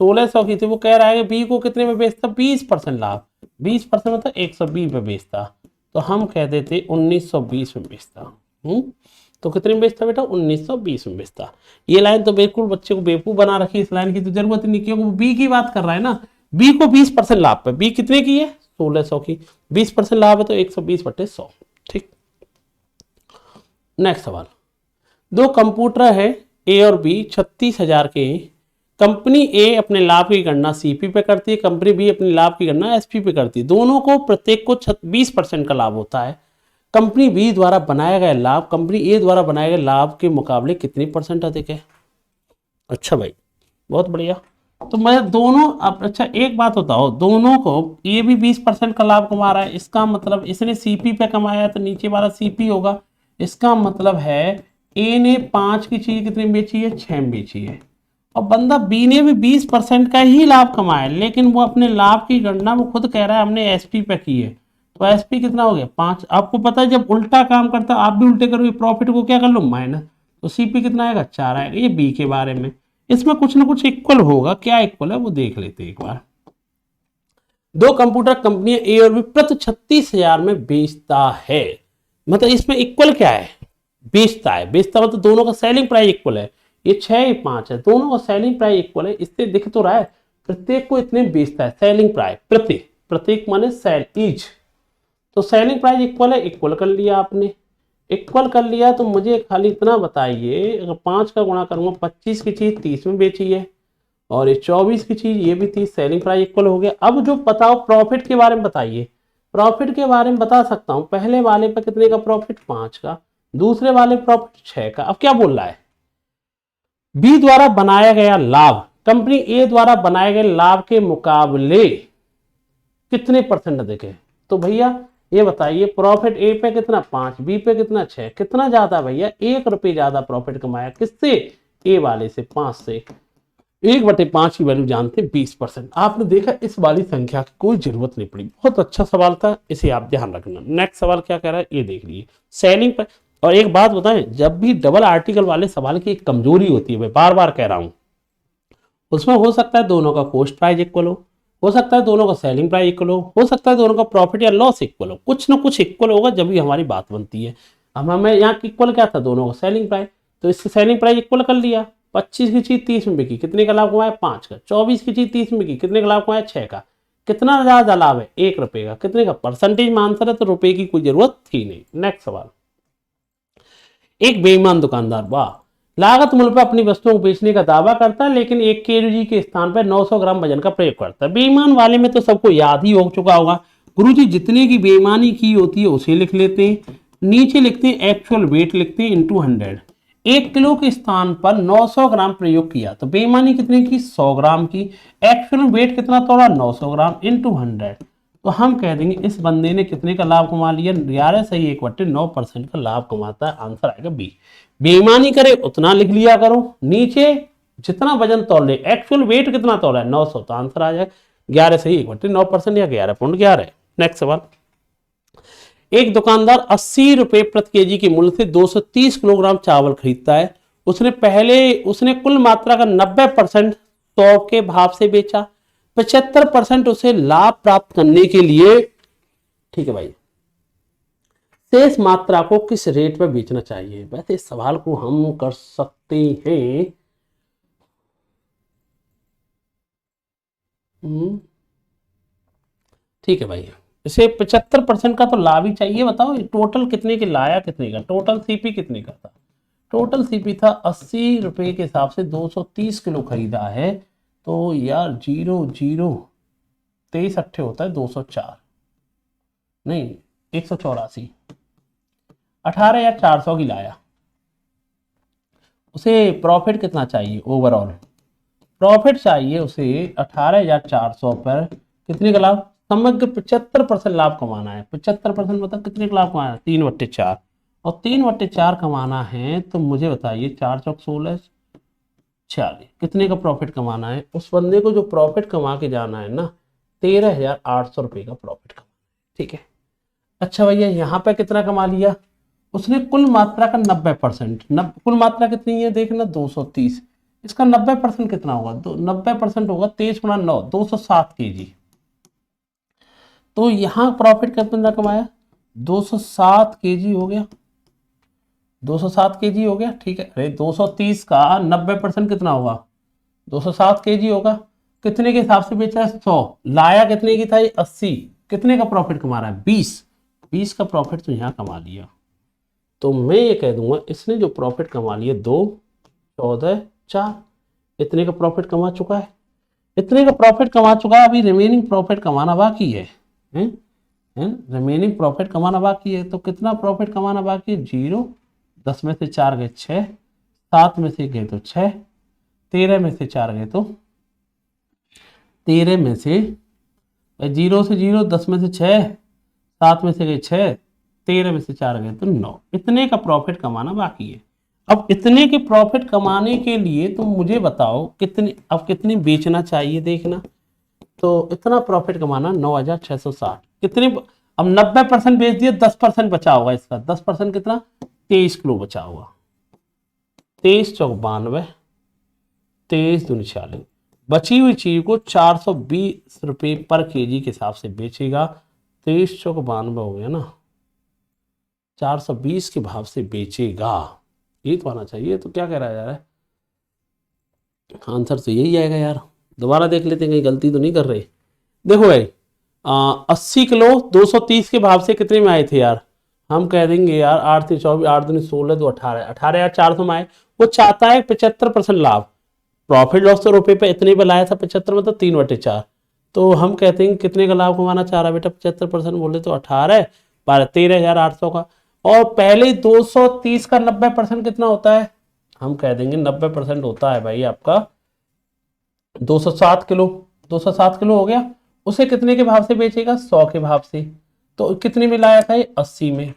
1600 की थी, वो कह रहा है कि बी को कितने में बेचता, 20% लाभ। 20% मतलब 120 में बेचता, तो हम कह देते 1920 में बेचता। तो कितने में बेचता बेटा, 1920 में बेचता। ये लाइन तो बिल्कुल बच्चे को बेवकूफ बना रखी, इस लाइन की तो जरूरत नहीं, क्योंकि वो बी की बात कर रहा है ना। बी को 20% लाभ पे, बी कितने की है, 1600 की। 20% लाभ है तो 120/100। ठीक। नेक्स्ट सवाल, दो कंप्यूटर है ए और बी 36,000 के। कंपनी ए अपने लाभ की गणना सीपी पे करती है, कंपनी बी अपने लाभ की गणना एसपी पे करती है। दोनों को प्रत्येक को 20% का लाभ होता है। कंपनी बी द्वारा बनाया गया लाभ कंपनी ए द्वारा बनाए गए लाभ के मुकाबले कितनी % अधिक है। अच्छा भाई, बहुत बढ़िया। तो मैं दोनों, अब अच्छा एक बात बताओ, दोनों को ये भी 20% का लाभ कमा रहा है, इसका मतलब इसने सीपी पे कमाया तो नीचे वाला सीपी होगा। इसका मतलब है ए ने 5 की चीज कितनी बेची है, 6 में बेची है, और बंदा बी ने भी 20% का ही लाभ कमाया, लेकिन वो अपने लाभ की गणना वो खुद कह रहा है हमने एसपी पे की है। तो एसपी कितना हो गया, 5। आपको पता है जब उल्टा काम करता है आप भी उल्टे करोगे, प्रॉफिट को क्या कर लो माइनस, तो सीपी कितना आएगा, 4 आएगा। ये बी के बारे में, इसमें कुछ ना कुछ इक्वल होगा, क्या इक्वल है वो देख लेते हैं एक बार। दो कंप्यूटर कंपनियां ए और बी प्रति 36,000 में बेचता है, मतलब इसमें इक्वल क्या है, बेचता है। बेचता मतलब दोनों का सेलिंग प्राइस इक्वल है, ये 6 ये 5 है, दोनों का सेलिंग प्राइस इक्वल है। इससे दिख तो रहा है प्रत्येक को इतने बेचता है, सेलिंग प्राइस प्रत्येक माने सेल ईच, तो सेलिंग प्राइस इक्वल है, इक्वल कर लिया आपने। इक्वल कर लिया तो मुझे खाली इतना बताइए, अगर 5 का गुणा करूंगा, 25 की चीज 30 में बेची है और ये 24 की चीज ये भी 30, सेलिंग प्राइस इक्वल हो गया। अब जो बताओ प्रॉफिट के बारे में बताइए। प्रॉफिट के बारे में बता सकता हूं, पहले वाले पर कितने का प्रॉफिट, 5 का, दूसरे वाले प्रॉफिट 6 का। अब क्या बोल रहा है, बी द्वारा बनाया गया लाभ कंपनी ए द्वारा बनाए गए लाभ के मुकाबले कितने % अधिक है। तो भैया ये बताइए, प्रॉफिट ए पे कितना 5, बी पे कितना 6, कितना ज्यादा भैया, 1 रुपये ज्यादा प्रॉफिट कमाया, किससे, ए वाले से, 5 से। 1/5 की वैल्यू जानते हैं 20%। आपने देखा इस वाली संख्या की कोई जरूरत नहीं पड़ी, बहुत अच्छा सवाल था, इसे आप ध्यान रखना। नेक्स्ट सवाल क्या कह रहा है ये देख लीजिए, सेलिंग पर। और एक बात बताएं, जब भी डबल आर्टिकल वाले सवाल की एक कमजोरी होती है, मैं बार बार कह रहा हूं, उसमें हो सकता है दोनों का कॉस्ट प्राइस इक्वल हो सकता है दोनों का सेलिंग प्राइस इक्वल हो सकता है दोनों का प्रॉफिट या लॉस इक्वल हो, कुछ ना कुछ इक्वल होगा जब भी हमारी बात बनती है। अब हमें यहाँ इक्वल क्या था दोनों का, सेलिंग प्राइस, तो इससे सेलिंग प्राइस इक्वल कर लिया। 25 की चीज 30 में बिकी, कितने का लाभ कमाया, 5 का। 24 की चीज 30 में बिकी, कितने का लाभ कमाया, 6 का। कितना ज्यादा लाभ है, 1 रुपए का। कितने का, परसेंटेज में आंसर है तो रुपए की कोई जरूरत थी नहीं। नेक्स्ट सवाल, एक बेईमान दुकानदार, वाह, लागत मूल्य पर अपनी वस्तुओं को बेचने का दावा करता है लेकिन 1 kg के स्थान पर 900 ग्राम वजन का प्रयोग करता है। बेईमान वाले में तो सबको याद ही हो चुका होगा। गुरुजी जितने की बेईमानी की होती है उसे लिख लेते हैं, नीचे लिखते हैं एक्चुअल वेट लिखते हैं इंटू 100। 1 किलो के स्थान पर 900 ग्राम प्रयोग किया तो बेईमानी कितने की, 100 ग्राम की। एक्चुअल वेट कितना तोड़ा, 900 ग्राम इंटू 100। तो हम कह देंगे इस बंदे ने कितने का लाभ कमा लिया, 11 सही 1/9% का लाभ कमाता है। आंसर आएगा बी। बेईमानी करे उतना लिख लिया करो, नीचे जितना वजन तोल ले, एक्चुअल वेट कितना तोला है, 900, तो आंसर आ जाएगा 11 सही 1/9% या 11.11। नेक्स्ट सवाल, एक दुकानदार 80 रुपए प्रति केजी के मूल्य से 230 किलोग्राम चावल खरीदता है। उसने कुल मात्रा का 90% 100 के भाव से बेचा, 75% उसे लाभ प्राप्त करने के लिए, ठीक है भाई, शेष मात्रा को किस रेट पर बेचना चाहिए। वैसे इस सवाल को हम कर सकते हैं, ठीक है भाई, इसे 75% का तो लाभ ही चाहिए। बताओ टोटल कितने के लाया, कितने का, टोटल सीपी कितने का था, टोटल सीपी था 80 रुपए के हिसाब से 230 किलो खरीदा है। तो यार 23 अट्ठे होता है 204, नहीं 184, 18,400 की लाया। उसे प्रॉफिट कितना चाहिए, ओवरऑल प्रॉफिट चाहिए उसे 18,400 पर कितने का लाभ, समग्र 75% लाभ कमाना है। 75% मतलब कितने का लाभ कमाना है, 3/4, और 3/4 कमाना है तो मुझे बताइए 4 चौक 16 46, कितने का प्रॉफिट कमाना है। उस बंदे को जो प्रॉफिट कमा के जाना है ना, 13,800 रुपये का प्रॉफिट कमाना है, ठीक है। अच्छा भैया यहाँ पे कितना कमा लिया, उसने कुल मात्रा का 90%, कुल मात्रा कितनी है देखना 230, इसका 90% कितना होगा, 90% होगा 23 गुणा 9, 207 kg। तो यहां प्रॉफिट कितना कमाया, 207 kg हो गया, 207 kg हो गया, ठीक है। अरे 230 का 90% कितना होगा, 207 kg होगा। कितने के हिसाब से बेचा है, 100, लाया कितने की था, 80, कितने का प्रॉफिट कमा रहा है, 20 का प्रॉफिट तो यहाँ कमा लिया। तो मैं ये कह दूंगा इसने जो प्रॉफिट कमा लिया 2, 14, 4, इतने का प्रॉफिट कमा चुका है, इतने का प्रॉफिट कमा चुका है। अभी रिमेनिंग प्रॉफिट कमाना बाकी है, रिमेनिंग प्रॉफिट कमाना बाकी है। तो कितना प्रॉफिट कमाना बाकी है, 0, 10 में से 4 गए 6, 7 में से गए तो 6, 13 में से 4 गए तो 13 में से 0 से 0, 10 में से 6, 7 में से गए 6, 13 में से 4 गए तो 9, इतने का प्रॉफिट कमाना बाकी है। अब इतने के प्रॉफिट कमाने के लिए तुम मुझे बताओ कितने, अब कितने बेचना चाहिए देखना। तो इतना प्रॉफिट कमाना 9,660, कितने, अब 90% बेच दिया, 10% बचा होगा इसका, 10% कितना, 23 किलो बचा होगा, 23 चौक 92, 23 दूनी 40, बची हुई चीज को 420 रुपये पर केजी के हिसाब से बेचेगा। 23 चौक 92 हो गया ना, 420 के भाव से बेचेगा, ये तो आना चाहिए। तो क्या कह रहा है यार, आंसर तो यही आएगा यार। दोबारा देख लेते हैं कहीं गलती तो नहीं कर रहे। देखो भाई 80 किलो 230 के भाव से कितने में आए थे यार, हम कह देंगे यार 8 से 24, 8 दूनी 16, 2 18, 18,400 में आए। वो चाहता है 75% लाभ, प्रॉफिट लॉस तो रुपये पे इतने पे लाया था, 75 मतलब 3/4। तो हम कहते हैं कितने का लाभ कमाना चाह रहा है बेटा, 75% बोले तो 18, 12, 13,800 का। और पहले 230 का 90% कितना होता है, हम कह देंगे 90% होता है भाई आपका 207 किलो, 207 किलो हो गया। उसे कितने के भाव से बेचेगा, 100 के भाव से। तो कितने में लाया था, 80 में।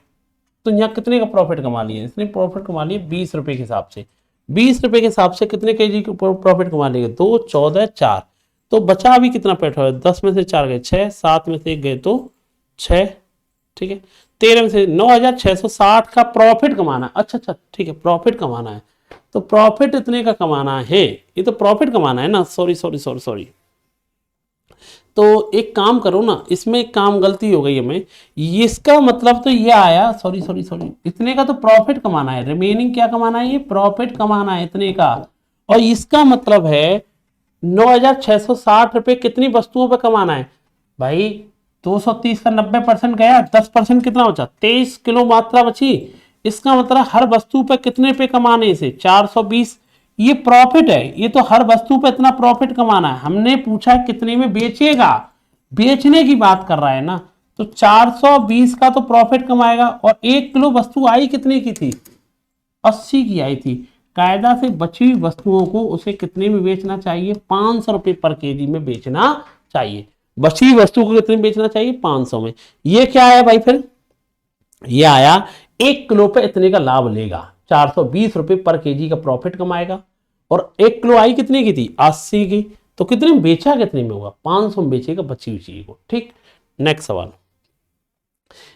तो यहाँ कितने का प्रॉफिट कमा लिया, इसने प्रॉफिट कमा लिया 20 रुपए के हिसाब से। 20 रुपए के हिसाब से कितने केजी प्रॉफिट कमा लिया, 2, 14, 4। तो बचा अभी कितना पेट्रोल, 10 में से 4 गए 6, 7 में से 1 गए तो 6, ठीक है। 13 में से 9,660 का प्रॉफिट कमाना। अच्छा ठीक है, प्रॉफिट कमाना है। तो प्रॉफिट इतने का कमाना है, ये तो प्रॉफिट कमाना है ना, सॉरी। तो एक काम करो ना, इसमें एक काम गलती हो गई हमें, इसका मतलब तो ये आया, सॉरी सॉरी सॉरी, इतने का तो प्रॉफिट कमाना है, रिमेनिंग क्या कमाना है, ये प्रॉफिट कमाना है इतने का। और इसका मतलब है 9,660 रुपए कितनी वस्तुओं पे कमाना है भाई। 230 का 90% गया, 10% कितना बचा, 23 किलो मात्रा बची। इसका मतलब हर वस्तु पे कितने पे कमाने से, 420। ये प्रॉफिट है, ये तो हर वस्तु पे इतना प्रॉफिट कमाना है। हमने पूछा कितने में बेचेगा, बेचने की बात कर रहा है ना, तो 420 का तो प्रॉफिट कमाएगा। और 1 किलो वस्तु आई कितने की थी, 80 की आई थी। कायदा से बची हुई वस्तुओं को उसे कितने में बेचना चाहिए, 500 रुपए पर केजी में बेचना चाहिए। बची हुई वस्तु को कितने में बेचना चाहिए, 500 में। ये क्या आया भाई, फिर ये आया 1 किलो पे इतने का लाभ लेगा, 420 रुपए पर केजी का प्रॉफिट कमाएगा। और 1 किलो आई कितने की थी, 80 की। तो कितने में बेचा, कितने में होगा, 500 में बेचेगा बची हुई चीज को। ठीक, नेक्स्ट सवाल।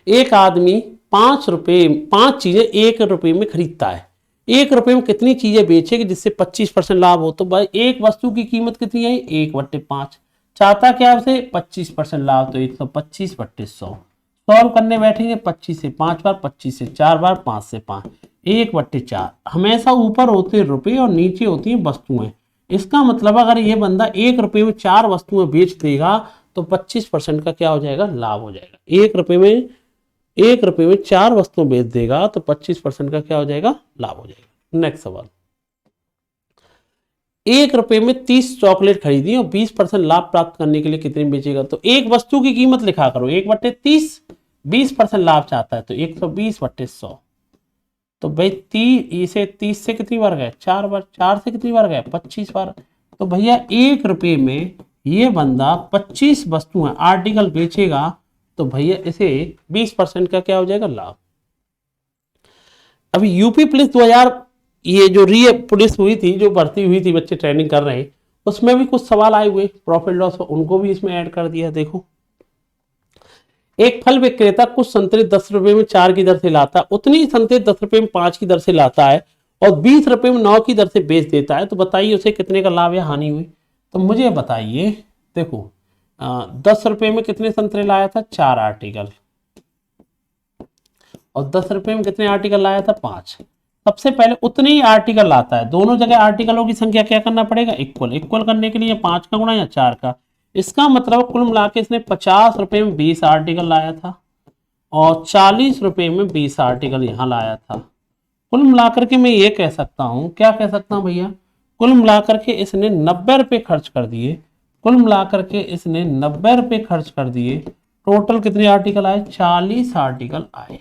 एक आदमी 5 चीजें 1 रुपए में खरीदता है, 1 रुपए में कितनी चीजें बेचेगी जिससे 25% लाभ हो। तो भाई एक वस्तु की कीमत कितनी आई, 1/5। चाहता क्या उसे, 25% लाभ, तो 125/100। सॉल्व करने बैठेंगे, 25 से 5 बार, 25 से 4 बार, 5 से 5, 1/4। हमेशा ऊपर होते हैं रुपए और नीचे होती हैं वस्तुएं। इसका मतलब अगर ये बंदा 1 रुपए में 4 वस्तुएं बेच देगा तो 25% का क्या हो जाएगा, लाभ हो जाएगा। 1 रुपए में 4 वस्तुएं बेच देगा तो 25% का क्या हो जाएगा, लाभ हो जाएगा। नेक्स्ट सवाल। 1 रुपए में 30 चॉकलेट खरीदी और 20% लाभ प्राप्त करने के लिए कितने बेचेगा। तो एक वस्तु की कीमत लिखा करो, 1/30, 20% लाभ चाहता है तो 120/100। तो भाई 30 से कितनी बार गए, 4 बार, 4 से कितनी बार गए, 25 बार। तो भैया 1 रुपए में ये बंदा 25 वस्तुएं आर्टिकल बेचेगा तो भैया इसे 20% का क्या हो जाएगा, लाभ। अभी यूपी पुलिस 2000 ये जो री पुलिस हुई थी, जो भर्ती हुई थी, बच्चे ट्रेनिंग कर रहे हैं, उसमें भी कुछ सवाल आए हुए प्रॉफिट लॉस, उनको भी इसमें ऐड कर दिया। देखो, एक फल विक्रेता कुछ संतरे 10 रुपए में 4 की दर से लाता है, उतनी ही संतरे 10 रुपए में 5 की दर से लाता है और 20 रुपए में 9 की दर से बेच देता है। तो बताइए उसे कितने का लाभ या हानि हुई। तो मुझे बताइए, देखो 10 रुपए में कितने संतरे लाया था, 4 आर्टिकल, और 10 रुपए में कितने आर्टिकल लाया था, 5। सबसे पहले उतने ही आर्टिकल लाता है, दोनों जगह आर्टिकलों की संख्या क्या करना पड़ेगा, इक्वल। इक्वल करने के लिए 5 का गुणा या 4 का। इसका मतलब कुल मिला के इसने 50 रुपए में 20 आर्टिकल लाया था और 40 रुपए में 20 आर्टिकल यहाँ लाया था। कुल मिलाकर के मैं ये कह सकता हूँ, क्या कह सकता हूँ भैया, कुल मिलाकर के इसने 90 रुपए खर्च कर दिए। कुल मिलाकर के इसने 90 रुपए खर्च कर दिए। टोटल कितने आर्टिकल आए, 40 आर्टिकल आए।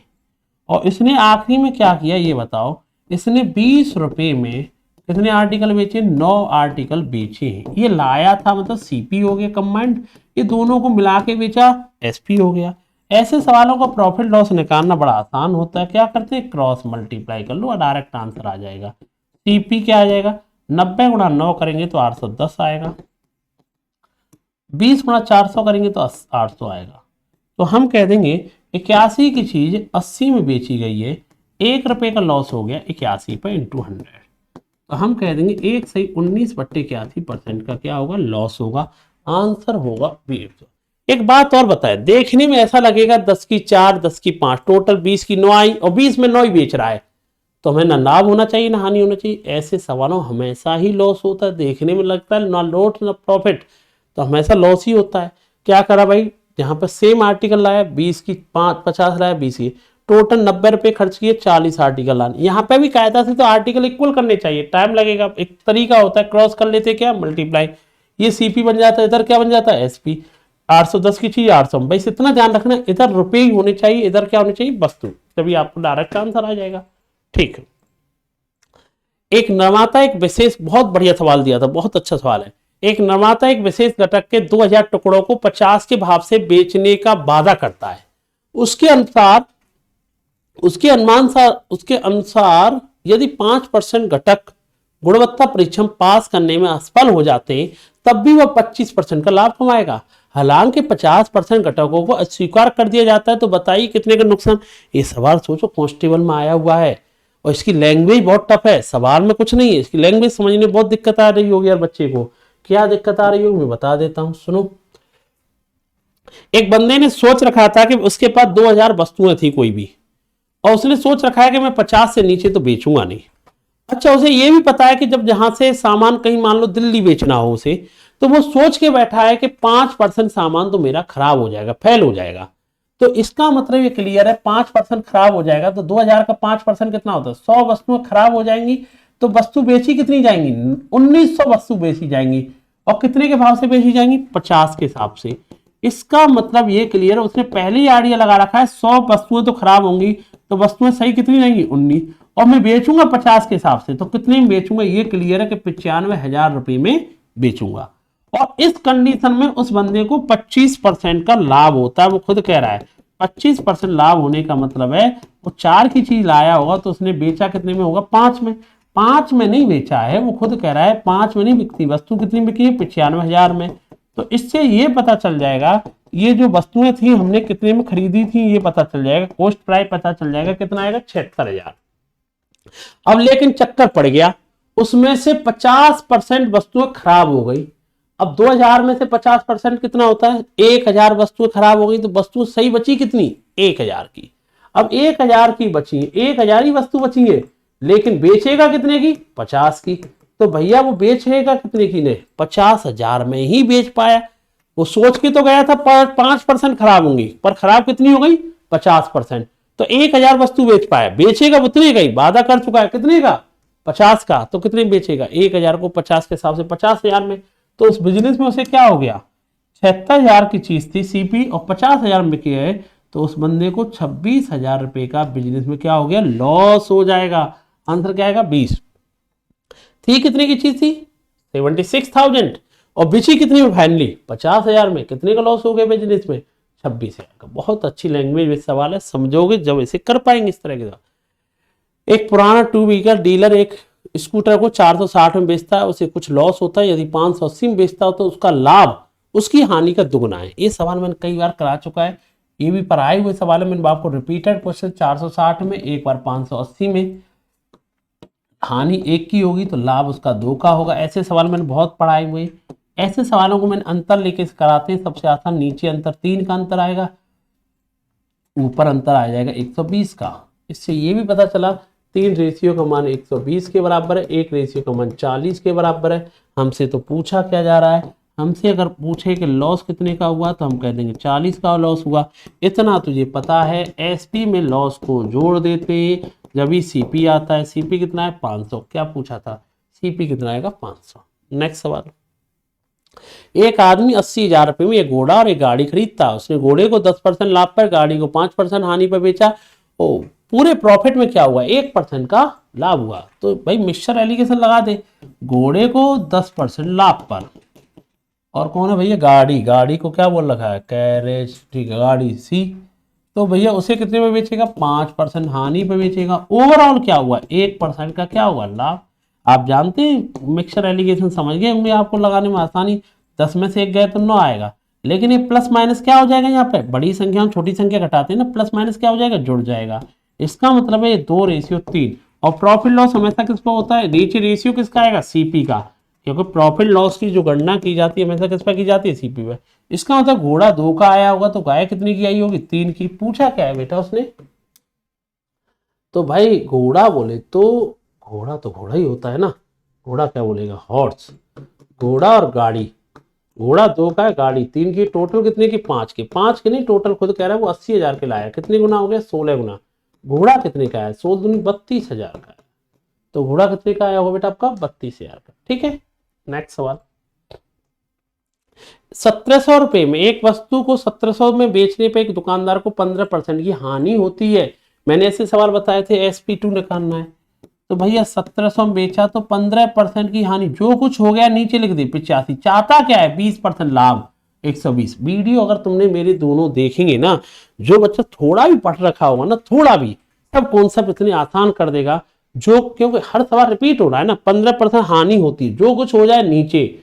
और इसने आखिरी में क्या किया ये बताओ, इसने 20 रुपए में कितने आर्टिकल बेचे, 9 आर्टिकल बेचे। ये लाया था मतलब सीपी हो गया कंबाइंड, ये दोनों को मिला के बेचा, एसपी हो गया। ऐसे सवालों का प्रॉफिट लॉस निकालना बड़ा आसान होता है। क्या करते हैं, क्रॉस मल्टीप्लाई कर लो और डायरेक्ट आंसर आ जाएगा। सीपी क्या आ जाएगा, 90 गुणा 9 करेंगे तो 810 आएगा, 20 गुणा 400 करेंगे तो 800 आएगा। तो हम कह देंगे 81 की चीज 80 में बेची गई है, 1 रुपए का लॉस हो गया 81 पे इंटू 100। तो हम कह देंगे 1 सही 19/81% का क्या होगा, लॉस होगा। आंसर होगा बी। एक बात और बताए, देखने में ऐसा लगेगा 10 की 4, 10 की 5, टोटल 20 की 9 आई और 20 में 9 ही बेच रहा है, तो हमें ना लाभ होना चाहिए ना हानि होना चाहिए। ऐसे सवालों हमेशा ही लॉस होता है, देखने में लगता है ना लॉस ना प्रॉफिट, तो हमेशा लॉस ही होता है। क्या करा भाई, यहाँ पर सेम आर्टिकल लाया, 20 की 50 लाया, 20 की, टोटल 90 रुपए खर्च किए, 40 आर्टिकल लाने। यहाँ पे भी कायदा से तो आर्टिकल इक्वल करने चाहिए, टाइम लगेगा, एक तरीका होता है, क्रॉस कर लेते क्या, मल्टीप्लाई, ये सीपी बन जाता है, इधर क्या बन जाता है, एसपी। 810 की चीज 800, भाई इतना ध्यान रखना, इधर रुपए ही होने चाहिए, इधर क्या होने चाहिए, वस्तु, तभी आपको डायरेक्ट आंसर आ जाएगा। ठीक, एक निर्माता एक विशेष, बहुत बढ़िया सवाल दिया था, बहुत अच्छा सवाल है। एक निर्माता एक विशेष घटक के 2000 टुकड़ों को 50 के भाव से बेचने का वादा करता है। उसके अनुसार यदि 5% घटक गुणवत्ता परीक्षण पास करने में असफल हो जाते हैं तब भी वह 25% का लाभ कमाएगा। हालांकि 50% घटकों को अस्वीकार कर दिया जाता है, तो बताइए कितने का नुकसान। ये सवाल सोचो कांस्टेबल में आया हुआ है और इसकी लैंग्वेज बहुत टफ है, सवाल में कुछ नहीं है, इसकी लैंग्वेज समझने में बहुत दिक्कत आ रही होगी यार बच्चे को। क्या दिक्कत आ रही होगी मैं बता देता हूं, सुनो। एक बंदे ने सोच रखा था कि उसके पास 2000 वस्तुएं थी कोई भी, और उसने सोच रखा है कि मैं 50 से नीचे तो बेचूंगा नहीं। अच्छा, उसे यह भी पता है कि जब जहां से सामान कहीं मान लो दिल्ली बेचना हो उसे, तो वो सोच के बैठा है कि 5% सामान तो मेरा खराब हो जाएगा, फेल हो जाएगा। तो इसका मतलब ये क्लियर है, 5% खराब हो जाएगा तो 2000 का 5% कितना होता है, 100 वस्तुएं खराब हो जाएंगी। तो वस्तु बेची कितनी जाएंगी, 1900 वस्तु बेची जाएंगी। और कितने के भाव से बेची जाएंगी, 50 के हिसाब से। इसका मतलब ये क्लियर है, उसने पहले ही आइडिया लगा रखा है 100 वस्तुएं तो खराब होंगी, तो वस्तुएं सही कितनी रहेंगी, 19, और मैं बेचूंगा 50 के हिसाब से, तो कितने में बेचूंगा, ये क्लियर है कि 95,000 रुपए में बेचूंगा। और इस कंडीशन में उस बंदे को 25% का लाभ होता है। वो खुद कह रहा है 25% लाभ होने का मतलब है वो 4 की चीज लाया होगा तो उसने बेचा कितने में होगा, 5 में। 5 में नहीं बेचा है, वो खुद कह रहा है 5 में नहीं बिकती वस्तु, कितनी बिकी है, 95,000 में। तो इससे ये पता चल जाएगा ये जो वस्तुएं थी हमने कितने में खरीदी थी, ये पता चल जाएगा, कॉस्ट प्राइस पता चल जाएगा कितना आएगा, 76,000। अब लेकिन चक्कर पड़ गया, उसमें से 50% वस्तुएं खराब हो गई। अब 2000 में से 50% कितना होता है, 1000 वस्तुएं खराब हो गई, तो वस्तु सही बची कितनी, 1000 की। अब 1000 की बची, 1000 ही वस्तु बची है, लेकिन बेचेगा कितने की, 50 की। तो भैया वो बेचेगा कितने की ने, 50,000 में ही बेच पाया। वो सोच के तो गया था 5% खराब होंगी, पर खराब कितनी हो गई, 50%। तो 1000 वस्तु बेच पाया, बेचेगा उतने का ही, वादा कर चुका है कितने का, 50 का। तो कितने बेचेगा, 1000 को 50 के हिसाब से 50,000 में। तो उस बिजनेस में उसे क्या हो गया, 76,000 की चीज थी सीपी और 50,000 में बिकी है, तो उस बंदे को 26,000 रुपए का बिजनेस में क्या हो गया, लॉस हो जाएगा। आंसर क्या आएगा, 20। थी कितने की चीज थी, 76,000, और बिची कितनी में फाइनली, 50,000 में। कितने का लॉस हो गया बिजनेस में, 26,000 का। बहुत अच्छी लैंग्वेज में सवाल है, समझोगे जब इसे कर पाएंगे इस तरह के। एक पुराना 2 व्हीलर डीलर एक स्कूटर को 460 में बेचता है, उसे कुछ लॉस होता है, यदि 580 में बेचता हो तो उसका लाभ उसकी हानि का दुगुना है। ये सवाल मैंने कई बार करा चुका है, ये भी पढ़ाए हुए सवाल है, मैंने आपको रिपीटेड क्वेश्चन 460 में, एक बार 580 में। हानि 1 की होगी तो लाभ उसका 2 का होगा। ऐसे सवाल मैंने बहुत पढ़ाए हुए। ऐसे सवालों को मैंने अंतर लेके कराते हैं। सबसे आसान, नीचे अंतर 3 का अंतर आएगा, ऊपर अंतर आ जाएगा 120 का। इससे ये भी पता चला 3 रेशियो का मान 120 के बराबर है, 1 रेशियो का मान 40 के बराबर है। हमसे तो पूछा क्या जा रहा है, हमसे अगर पूछे कि लॉस कितने का हुआ तो हम कह देंगे 40 का लॉस हुआ। इतना तुझे पता है, एसपी में लॉस को जोड़ देते जब भी सीपी आता है। सीपी कितना है, 500। क्या पूछा था, सीपी कितना आएगा, 500। नेक्स्ट सवाल, एक आदमी 80,000 रुपए में एक घोड़ा और एक गाड़ी खरीदता। उसने घोड़े को 10% लाभ पर, गाड़ी को 5% हानि पर बेचा। ओ, पूरे प्रॉफिट में क्या हुआ, 1% का लाभ हुआ। तो भाई मिक्सचर एलिगेशन लगा दे, घोड़े को 10% लाभ पर, और कौन है भैया, गाड़ी। गाड़ी को क्या बोल रखा है, कैरेज, ठीक है, गाड़ी सी। तो भैया उसे कितने में बेचेगा, 5% हानि पे बेचेगा। ओवरऑल क्या हुआ, 1% का क्या हुआ, लाभ। आप जानते हैं मिक्सचर एलिगेशन समझ गए होंगे, आपको लगाने में आसानी। 10 में से 1 गए तो 9 आएगा, लेकिन ये प्लस माइनस क्या हो जाएगा, यहाँ पे बड़ी संख्या छोटी संख्या घटाते हैं ना, प्लस माइनस क्या हो जाएगा, जुड़ जाएगा। इसका मतलब है 2 रेशियो 3। और प्रॉफिट लॉस हमेशा किसका होता है, नीचे रेशियो किसका आएगा, सीपी का, क्योंकि प्रॉफिट लॉस की जो गणना की जाती है हमेशा किस पर की जाती है, सीपी पे। इसका मतलब घोड़ा 2 का आया होगा तो गाय कितनी की आई होगी, 3 की। पूछा क्या है बेटा उसने, तो भाई घोड़ा बोले तो घोड़ा तो घोड़ा ही होता है ना, घोड़ा क्या बोलेगा, हॉर्स। घोड़ा और गाड़ी, घोड़ा 2 का है, गाड़ी 3 की, टोटल कितने की, 5 की। 5 की नहीं, टोटल खुद कह रहा है वो 80,000 के लाया। कितने गुना हो गया, 16 गुना। घोड़ा कितने का है, 16 दूनी 32,000 का है। तो घोड़ा कितने का आया होगा बेटा आपका, 32,000 का। ठीक है, नेक्स्ट सवाल, 1700 रुपए में एक वस्तु को 1700 में बेचने पे एक दुकानदार को 15% की हानि होती है। मैंने ऐसे सवाल बताए थे, SP2 निकालना है। तो भैया 1700 में बेचा तो 15% की हानि, जो कुछ हो गया नीचे लिख दी 85। चाहता क्या है, 20% लाभ, 120। वीडियो अगर तुमने मेरे दोनों देखेंगे ना, जो बच्चा थोड़ा भी पढ़ रखा होगा ना, थोड़ा भी, सब कॉन्सेप्ट इतने आसान कर देगा। जो क्योंकि हर सवाल रिपीट हो रहा है ना, 15% हानि होती है, जो कुछ हो जाए नीचे।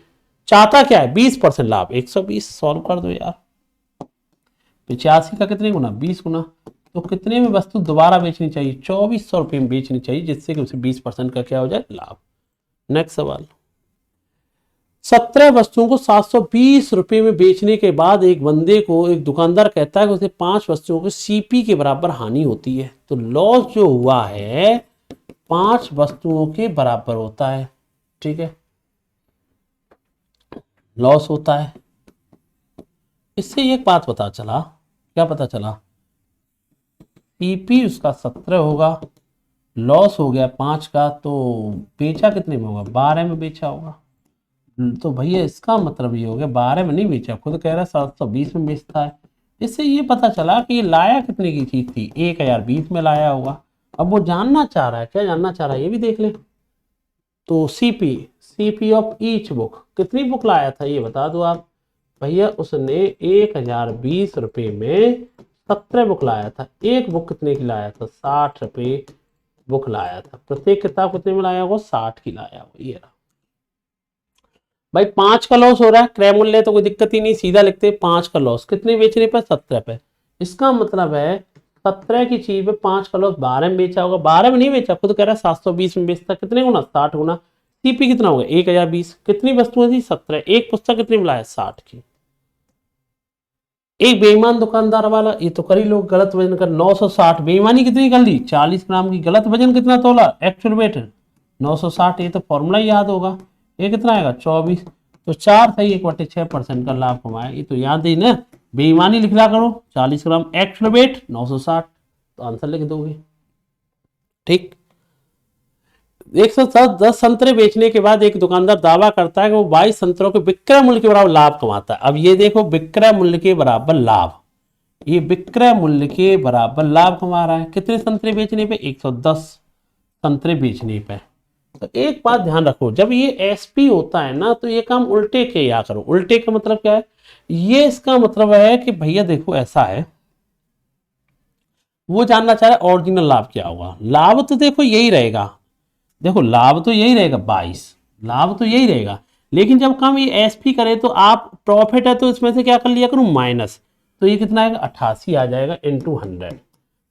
चाहता क्या है, 20% लाभ, 120। सॉल्व कर दो यार, 85 का कितने गुना, 20 गुना। तो कितने में वस्तु दोबारा बेचनी चाहिए, 2400 रुपये में बेचनी चाहिए, जिससे कि उसे 20% का क्या हो जाए, लाभ। नेक्स्ट सवाल, 17 वस्तुओं को 720 रुपए में बेचने के बाद एक बंदे को एक दुकानदार कहता है कि उसे 5 वस्तुओं के सीपी के बराबर हानि होती है। तो लॉस जो हुआ है 5 वस्तुओं के बराबर होता है। ठीक है, लॉस होता है। इससे एक बात पता चला, क्या पता चला, सीपी उसका 17 होगा, लॉस हो गया 5 का, तो बेचा कितने में होगा, 12 में बेचा होगा। तो भैया इसका मतलब ये हो गया 12 में नहीं बेचा, खुद कह रहा है 720 में बेचता है। इससे ये पता चला कि ये लाया कितने की चीज थी, 1020 में लाया होगा। अब वो जानना चाह रहा है, क्या जानना चाह रहा है ये भी देख ले। तो सीपी ऑफ ईच बुक, कितनी बुक लाया था ये बता दो आप। भैया उसने 1020 रुपये में 17 बुक लाया था। एक बुक कितने की लाया था, 60 रुपये बुक लाया था। प्रत्येक किताब कितने में लाया होगा, 60 की लाया होगा। ये रहा भाई, 5 का लॉस हो रहा है, क्रय मूल्य तो कोई दिक्कत ही नहीं, सीधा लिखते 5 का लॉस, कितने बेचने पे, 17 पे। इसका मतलब है 17 की चीज पे 5 का लॉस 12 में बेचा होगा। 12 में नहीं बेचा, खुद कह रहा है 720 में बेचता। कितने गुना, 60 गुना। सीपी कितना होगा, 1020। कितनी वस्तुएं थी, 17। एक पुस्तक कितनी में लाया, 60 की। एक बेईमान दुकानदार वाला, ये तो करी लोग गलत वजन कर, 960। बेईमानी कितनी कर ली, 40 ग्राम की। गलत वजन कितना तोला, एक्चुअल वेट 960। ये तो फॉर्मूला याद होगा, ये कितना आएगा, 24। तो 4 सही 1/6% का लाभ कमाया। ये तो याद ही ना, बेईमानी लिखना करो, 40 ग्राम, एक्चुअल वेट 960, तो आंसर लिख दोगे। ठीक, 110 संतरे बेचने के बाद एक दुकानदार दावा करता है कि वो 22 संतरों के विक्रय मूल्य के बराबर लाभ कमाता है। अब ये देखो, विक्रय मूल्य के बराबर लाभ, ये विक्रय मूल्य के बराबर लाभ कमा रहा है। कितने संतरे बेचने पे, 110 संतरे बेचने पे। तो एक बात ध्यान रखो, जब ये एसपी होता है ना, तो ये काम उल्टे के या करो। उल्टे का मतलब क्या है, ये इसका मतलब है कि भैया देखो ऐसा है, वो जानना चाह रहा है ओरिजिनल लाभ क्या होगा। लाभ तो देखो यही रहेगा, देखो लाभ तो यही रहेगा 22, लाभ तो यही रहेगा। लेकिन जब हम ये एसपी करें तो आप प्रॉफिट है तो इसमें से क्या कर लिया करूं, माइनस। तो ये कितना आएगा, 88 आ जाएगा इंटू 100।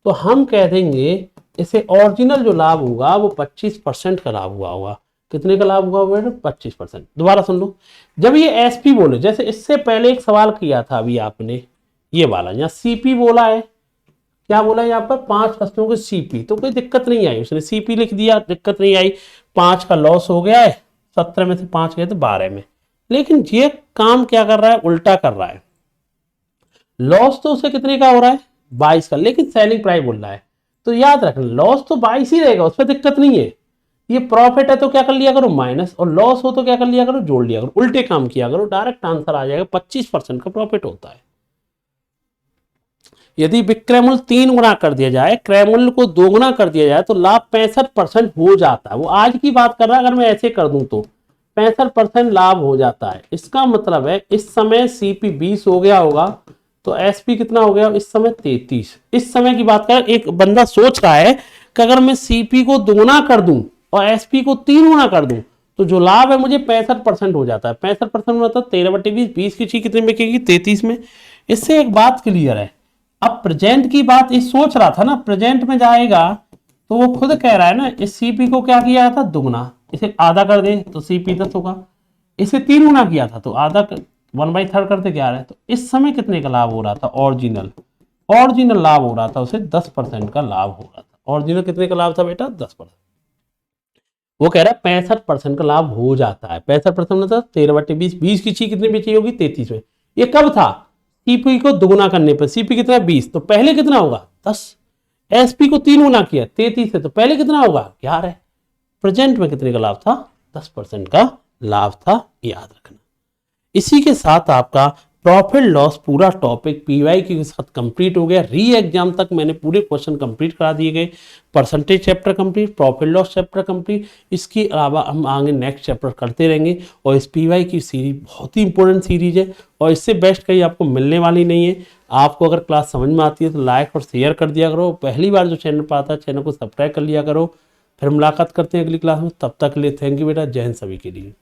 तो हम कह देंगे इसे ओरिजिनल जो लाभ होगा वो 25% का लाभ हुआ होगा। कितने का लाभ हुआ बेटा, 25%। दोबारा सुन लो, जब ये एसपी बोले, जैसे इससे पहले एक सवाल किया था अभी आपने, ये वाला, यहाँ सीपी बोला है, क्या बोला है यहाँ पर, 5 वस्तुओं के सीपी, तो कोई दिक्कत नहीं आई, उसने सीपी लिख दिया, दिक्कत नहीं आई। 5 का लॉस हो गया है, 17 में से 5 गए तो 12 में। लेकिन ये काम क्या कर रहा है, उल्टा कर रहा है। लॉस तो उसे कितने का हो रहा है, 22 का, लेकिन सेलिंग प्राइस बोल रहा है। तो याद रखना, लॉस तो 22 ही रहेगा, उस पर दिक्कत नहीं है। ये प्रॉफिट है तो क्या कर लिया करो, माइनस, और लॉस हो तो क्या कर लिया करो, जोड़ लिया करो। उल्टे काम किया करो, डायरेक्ट आंसर आ जाएगा, 25% का प्रॉफिट होता है। यदि विक्रय मूल्य 3 गुना कर दिया जाए, क्रय मूल्य को 2 गुना कर दिया जाए, तो लाभ 65% हो जाता है। वो आज की बात कर रहा है, अगर मैं ऐसे कर दूं तो 65% लाभ हो जाता है। इसका मतलब है इस समय सीपी 20 हो गया होगा, तो एसपी कितना हो गया इस समय, 33। इस समय की बात कर, एक बंदा सोच रहा है कि अगर मैं सीपी को 2 गुना कर दूं और एसपी को 3 गुना कर दूं, तो जो लाभ है मुझे 65% हो जाता है। 65% मतलब 13/20, 20 की चीज कितने में बिकेगी, 33 में। इससे एक बात क्लियर है। अब प्रेजेंट की बात इस सोच रहा था ना, प्रेजेंट में जाएगा तो वो खुद कह रहा है ना, इस सीपी को क्या किया था, दुगुना, इसे आधा कर दे तो सीपी 10 होगा। इसे 3 गुना किया था तो आधा 1/3 करते क्या रहे। तो इस समय कितने का लाभ हो रहा था, ओरिजिनल लाभ हो रहा था उसे 10% का लाभ हो रहा था। ओरिजिनल कितने का लाभ था बेटा, 10%। वो कह रहा है 65% का लाभ हो जाता है। 65% मतलब 13/20, 20 की चीज कितनी बेची होगी, 33 में। ये कब था, सीपी को दुगुना करने पर। सीपी कितना, 20, तो पहले कितना होगा, 10। एसपी को 3 गुना किया 33 से, तो पहले कितना होगा, 11। प्रेजेंट में कितने का लाभ था, 10% का लाभ था, याद रखना। इसी के साथ आपका प्रॉफिट लॉस पूरा टॉपिक पीवाई के साथ कंप्लीट हो गया। री एग्जाम तक मैंने पूरे क्वेश्चन कंप्लीट करा दिए गए। Percentage chapter complete, profit loss chapter complete. इसके अलावा हम आगे नेक्स्ट चैप्टर करते रहेंगे। और इस पीवाई की सीरीज बहुत ही इंपॉर्टेंट सीरीज है और इससे बेस्ट कहीं आपको मिलने वाली नहीं है। आपको अगर क्लास समझ में आती है तो लाइक और शेयर कर दिया करो। पहली बार जो चैनल पर आता है, चैनल को सब्सक्राइब कर लिया करो। फिर मुलाकात करते हैं अगली क्लास में, तब तक के लिए थैंक यू बेटा, जय हिंद सभी के लिए।